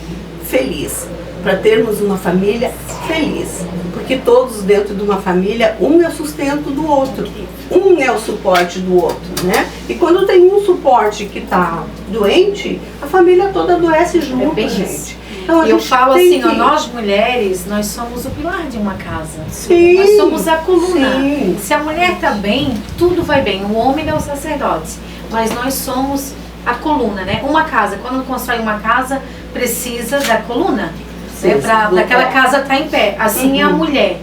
feliz para termos uma família feliz. Porque todos dentro de uma família, um é o sustento do outro, um é o suporte do outro, né? E quando tem um suporte que está doente, a família toda adoece junto, gente. Então, eu falo assim, nós mulheres, nós somos o pilar de uma casa. Sim, nós somos a coluna. Sim. Se a mulher está bem, tudo vai bem. O homem é o sacerdote, mas nós somos a coluna, né? Uma casa, quando constrói uma casa, precisa da coluna, né? Para aquela casa estar em pé. Assim é a mulher.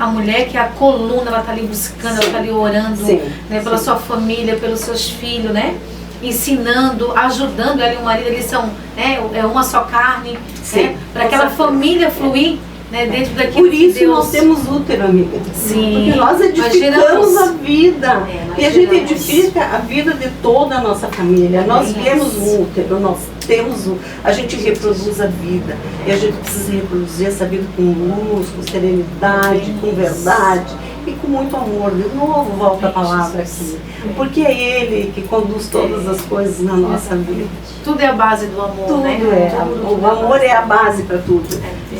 A mulher que é a coluna, ela está ali buscando, ela está ali orando, né? Pela sua família, pelos seus filhos, né? Ensinando, ajudando ela e o marido, eles são, né, uma só carne, né, para aquela família fluir, né, dentro daquilo que Deus... Por isso nós temos útero, amiga. Sim. Porque nós edificamos a vida. E a gente edifica a vida de toda a nossa família. Nós temos um útero, nós temos a gente reproduz a vida. E a gente precisa reproduzir essa vida com luz, com serenidade, com verdade. E com muito amor. De novo volta a palavra aqui. Porque é Ele que conduz todas as coisas na nossa vida. Tudo é a base do amor, tudo, né? O amor é a base para tudo.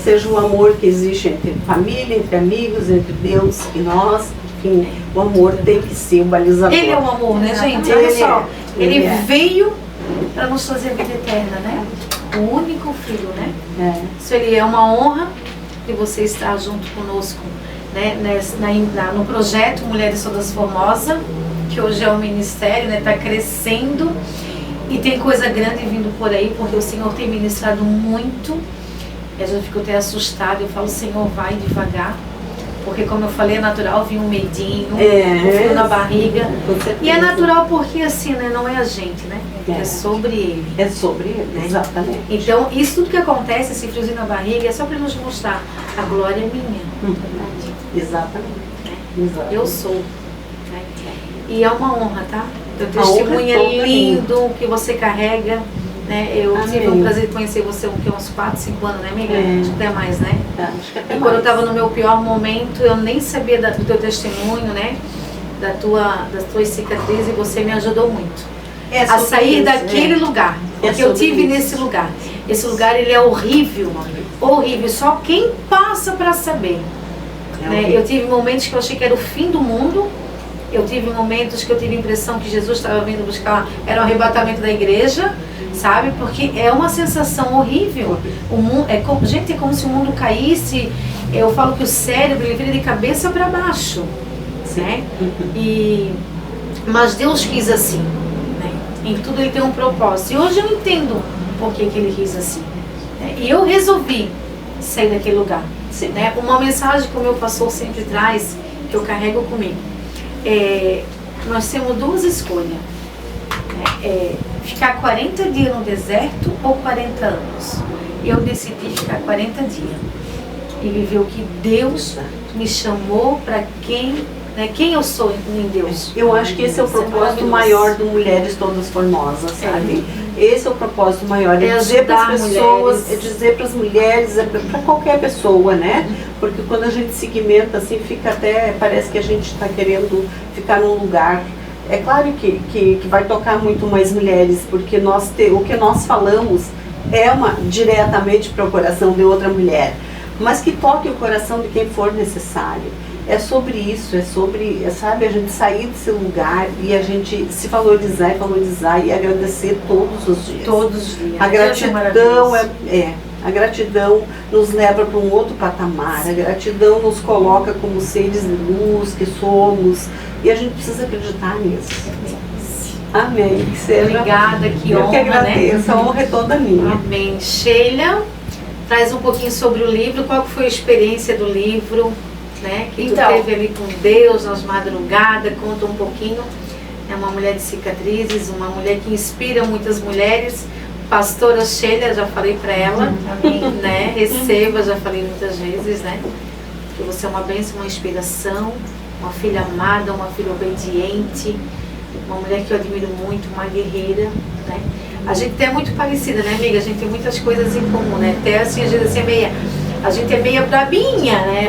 Seja o amor que existe entre família, entre amigos, entre Deus e nós. Enfim, o amor tem que ser o balizador. Ele é o amor, né, gente? Olha só. Ele veio para nos trazer a vida eterna, né? O único filho, né? Isso ele é uma honra que você está junto conosco, né, no projeto Mulheres Todas Formosas, que hoje é um ministério, né? Está crescendo e tem coisa grande vindo por aí, porque o Senhor tem ministrado muito. E às vezes eu fico até assustada, eu falo, Senhor, vai devagar. Porque como eu falei, é natural vir um medinho, um frio na barriga. E é natural porque assim, né? Não é a gente, né? É sobre Ele. É sobre Ele, né? Exatamente. Então, isso tudo que acontece, esse friozinho na barriga, é só para nos mostrar a glória é minha. Exatamente. Exatamente. Eu sou. Né? E é uma honra, tá? Teu A honra testemunho é é toda lindo, que você carrega. Né? Eu tive Amém. o prazer de conhecer você uns 4, 5 anos, né, amiga? É. Acho que até mais, né? Acho que até E quando mais. eu estava no meu pior momento, eu nem sabia do teu testemunho, né? Das tuas cicatrizes, e você me ajudou muito. É A sobre sair isso, daquele lugar. É Porque eu sobre tive isso. nesse lugar. Esse lugar, ele é horrível. Horrível. Só quem passa para saber. É Né? horrível. Eu tive momentos que eu achei que era o fim do mundo. Eu tive momentos que eu tive a impressão que Jesus estava vindo buscar, era o arrebatamento da igreja, sabe? Porque é uma sensação horrível. O mundo, gente, é como se o mundo caísse. Eu falo que o cérebro ele vira de cabeça para baixo, né? Mas Deus quis assim, né? Em tudo ele tem um propósito. E hoje eu entendo por que ele quis assim. Né? E eu resolvi sair daquele lugar. Né? Uma mensagem que o meu pastor sempre traz, que eu carrego comigo. Nós temos duas escolhas. Né? Ficar 40 dias no deserto ou 40 anos. Eu decidi ficar 40 dias. E viver o que Deus me chamou para quem eu sou em Deus. Eu acho que esse é o propósito maior do Mulheres Todas Formosas, sabe? Esse é o propósito maior, é dizer para as pessoas, mulheres. é dizer para as mulheres, é para qualquer pessoa, né? Porque quando a gente segmenta assim, fica até, parece que a gente está querendo ficar num lugar. É claro que vai tocar muito mais mulheres, porque o que nós falamos é diretamente para o coração de outra mulher, mas que toque o coração de quem for necessário. É sobre isso, sabe, a gente sair desse lugar e a gente se valorizar e agradecer todos os dias. Todos os dias. A gratidão a gratidão nos leva para um outro patamar, a gratidão nos coloca como seres de luz que somos e a gente precisa acreditar nisso. Amém. Que seja. Obrigada, que honra, Eu que agradeço, né? a honra é toda minha. Amém. Sheila, traz um pouquinho sobre o livro, qual que foi a experiência do livro, né? Que tu teve ali com Deus nas madrugadas, conta um pouquinho. É uma mulher de cicatrizes, uma mulher que inspira muitas mulheres. Pastora Sheila, já falei para ela, né? Receba, já falei muitas vezes, né? Que você é uma bênção, uma inspiração, uma filha amada, uma filha obediente, uma mulher que eu admiro muito, uma guerreira, né? A gente é muito parecida, né, amiga? A gente tem muitas coisas em comum, né? Até assim, a gente é meia brabinha, né?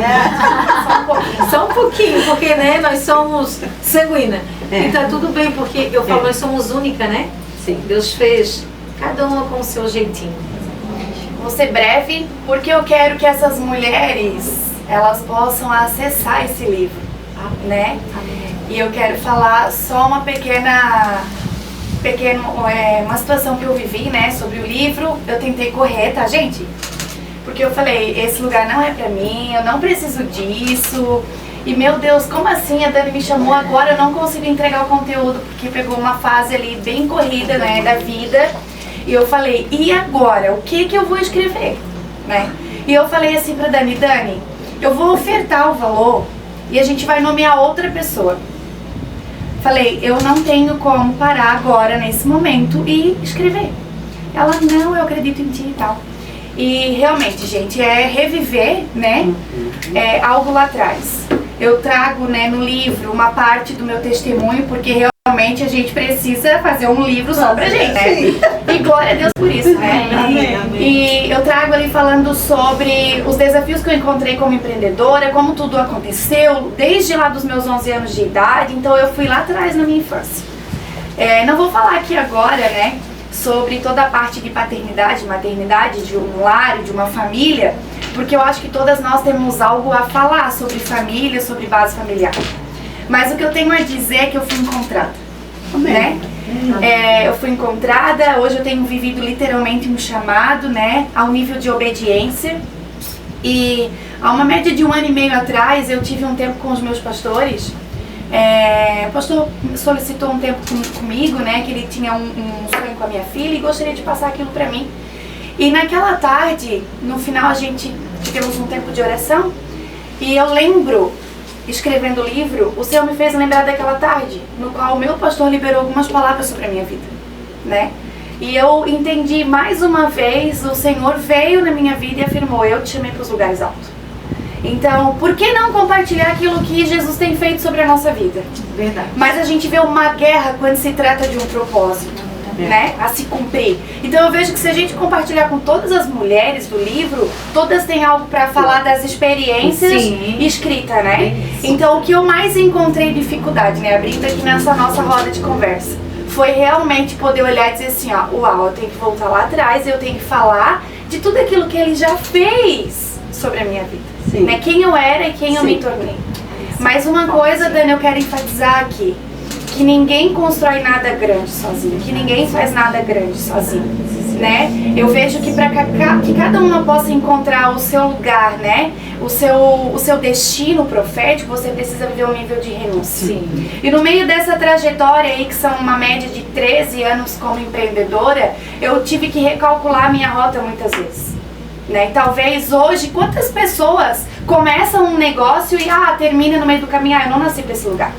Só um pouquinho, porque, né, nós somos sanguíneas. E tá tudo bem, porque eu falo, nós somos única, né? Sim. Deus fez cada uma com o seu jeitinho. Vou ser breve, porque eu quero que essas mulheres, elas possam acessar esse livro, né? E eu quero falar só uma uma situação que eu vivi, né, sobre o livro. Eu tentei correr, tá, gente? Porque eu falei, esse lugar não é pra mim, eu não preciso disso. E meu Deus, como assim? A Dani me chamou agora, eu não consigo entregar o conteúdo, porque pegou uma fase ali bem corrida, né, da vida. E eu falei, e agora? O que eu vou escrever? Né? E eu falei assim pra Dani, eu vou ofertar o valor e a gente vai nomear outra pessoa. Falei, eu não tenho como parar agora, nesse momento, e escrever. Ela, não, eu acredito em ti e tal. E realmente, gente, é reviver, né, algo lá atrás. Eu trago, né, no livro uma parte do meu testemunho, porque realmente a gente precisa fazer um livro só pra gente, né? E glória a Deus por isso, né? Amém, amém. E eu trago ali falando sobre os desafios que eu encontrei como empreendedora, como tudo aconteceu, desde lá dos meus 11 anos de idade. Então eu fui lá atrás na minha infância. Não vou falar aqui agora, né, sobre toda a parte de paternidade, maternidade, de um lar, de uma família, porque eu acho que todas nós temos algo a falar sobre família, sobre base familiar. Mas o que eu tenho a dizer é que eu fui encontrada, né? Eu fui encontrada, hoje eu tenho vivido literalmente um chamado, né, ao nível de obediência. E há uma média de 1 ano e meio atrás, eu tive um tempo com os meus pastores, O pastor solicitou um tempo comigo, né, que ele tinha um sonho com a minha filha e gostaria de passar aquilo para mim. E naquela tarde, no final, a gente tivemos um tempo de oração e eu lembro, escrevendo o livro, o Senhor me fez lembrar daquela tarde, no qual o meu pastor liberou algumas palavras sobre a minha vida, né? E eu entendi mais uma vez, o Senhor veio na minha vida e afirmou: eu te chamei para os lugares altos. Então, por que não compartilhar aquilo que Jesus tem feito sobre a nossa vida? Verdade. Mas a gente vê uma guerra quando se trata de um propósito, né? A se cumprir. Então eu vejo que se a gente compartilhar com todas as mulheres do livro, todas têm algo para falar das experiências escrita, né? Então o que eu mais encontrei dificuldade, né, abrindo aqui nessa nossa roda de conversa, foi realmente poder olhar e dizer assim, ó, uau, eu tenho que voltar lá atrás, eu tenho que falar de tudo aquilo que ele já fez sobre a minha vida. Né? Quem eu era e quem eu me tornei. Mas uma coisa, Dani, eu quero enfatizar aqui, que ninguém constrói nada grande sozinho, que ninguém faz nada grande sozinho, né? Eu vejo que para que cada uma possa encontrar o seu lugar, né? O seu destino profético, você precisa viver um nível de renúncia. Sim. E no meio dessa trajetória aí, que são uma média de 13 anos como empreendedora, eu tive que recalcular a minha rota muitas vezes. Né? E talvez hoje, quantas pessoas começam um negócio e termina no meio do caminho, eu não nasci para esse lugar.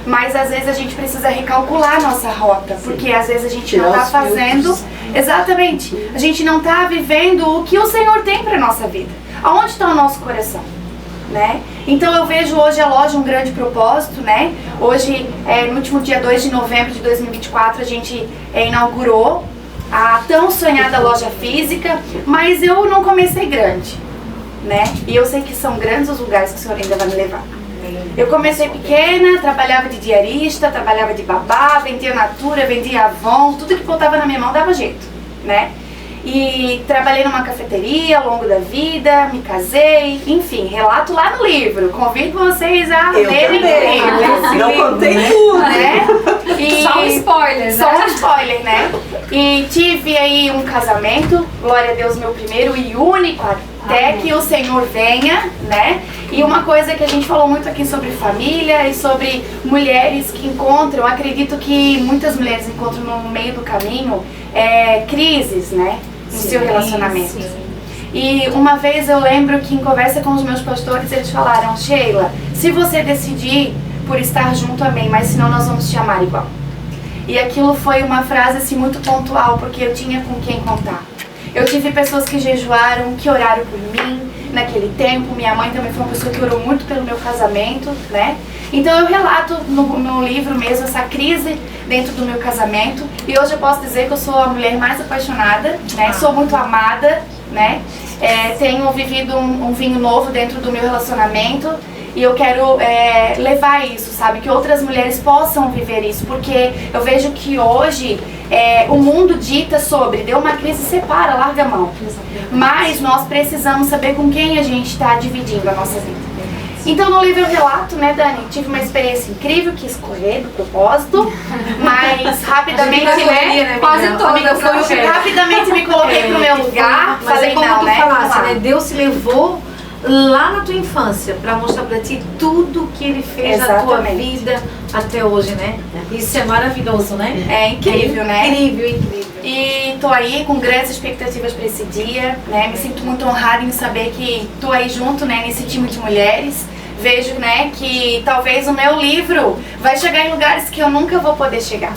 Mas às vezes a gente precisa recalcular a nossa rota, porque às vezes a gente não está fazendo, exatamente, a gente não está vivendo o que o Senhor tem para nossa vida. Aonde está o nosso coração? Né? Então eu vejo hoje a loja um grande propósito, né? Hoje, no último dia 2 de novembro de 2024, a gente inaugurou a tão sonhada loja física, mas eu não comecei grande, né? E eu sei que são grandes os lugares que o Senhor ainda vai me levar. Eu comecei pequena, trabalhava de diarista, trabalhava de babá, vendia Natura, vendia Avon, tudo que botava na minha mão dava jeito, né? E trabalhei numa cafeteria ao longo da vida, me casei, enfim, relato lá no livro. Convido vocês a lerem o livro. Não contei tudo, né? Só um spoiler, Só um spoiler, né? E tive aí um casamento, glória a Deus, meu primeiro e único, até que o Senhor venha, né? E uma coisa que a gente falou muito aqui sobre família e sobre mulheres que encontram, acredito que muitas mulheres encontram no meio do caminho crises, né? No seu relacionamento. Sim. E uma vez eu lembro que em conversa com os meus pastores, eles falaram: Sheila, se você decidir por estar junto, amém, mas senão nós vamos te amar igual. E aquilo foi uma frase assim muito pontual, porque eu tinha com quem contar. Eu tive pessoas que jejuaram, que oraram por mim naquele tempo. Minha mãe também foi uma pessoa que orou muito pelo meu casamento, né? Então eu relato no livro mesmo essa crise dentro do meu casamento. E hoje eu posso dizer que eu sou a mulher mais apaixonada, né? Sou muito amada, né? Tenho vivido um vinho novo dentro do meu relacionamento. E eu quero levar isso, sabe? Que outras mulheres possam viver isso. Porque eu vejo que hoje o mundo dita sobre: deu uma crise, separa, larga a mão. Mas nós precisamos saber com quem a gente está dividindo a nossa vida. Então no livro eu relato, né, Dani? Tive uma experiência incrível, quis correr do propósito, mas rapidamente, né? Quase toda. Rapidamente me coloquei pro meu lugar. Mas falei, como não, tu né? falasse, né? Deus se levou lá na tua infância para mostrar para ti tudo que ele fez na tua vida até hoje, né? Isso é maravilhoso, né? É incrível, né? Incrível. E tô aí com grandes expectativas para esse dia, né? Me sinto muito honrada em saber que tô aí junto, né, nesse time de mulheres. Vejo, né, que talvez o meu livro vai chegar em lugares que eu nunca vou poder chegar.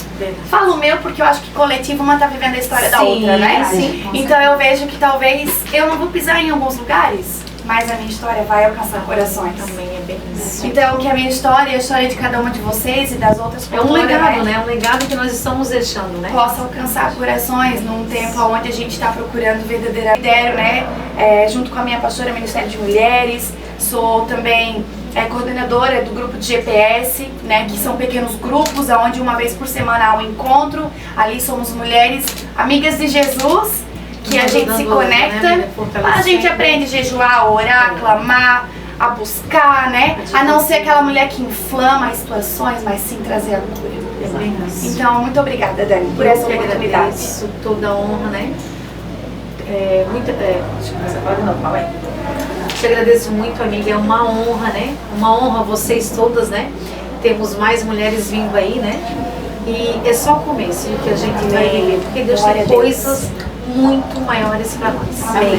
Falo o meu porque eu acho que coletivo uma tá vivendo a história da outra, né? Sim. Então eu vejo que talvez eu não vou pisar em alguns lugares, mas a minha história vai alcançar corações. Também é bem isso. Então que a minha história e a história de cada uma de vocês e das outras é um legado, né? É um legado que nós estamos deixando, né? Possa alcançar corações num tempo onde a gente está procurando verdadeiramente, né? Junto com a minha pastora, Ministério de Mulheres, sou também coordenadora do grupo de GPS, né? Que são pequenos grupos, onde uma vez por semana há um encontro. Ali somos mulheres amigas de Jesus, que a gente se conecta, né? A gente aprende a jejuar, a orar, a clamar, a buscar, né? A não ser aquela mulher que inflama as situações, mas sim trazer a cura. Então, muito obrigada, Dani, por essa oportunidade. Agradeço, toda a honra, né? Deixa eu começar agora, não, fala aí. Te agradeço muito, amiga, é uma honra, né? Uma honra vocês todas, né? temos mais mulheres vindo aí, né? E é só o começo do que a gente vai viver, porque Deus Glória tem a Deus. coisas muito maiores para nós. Amém.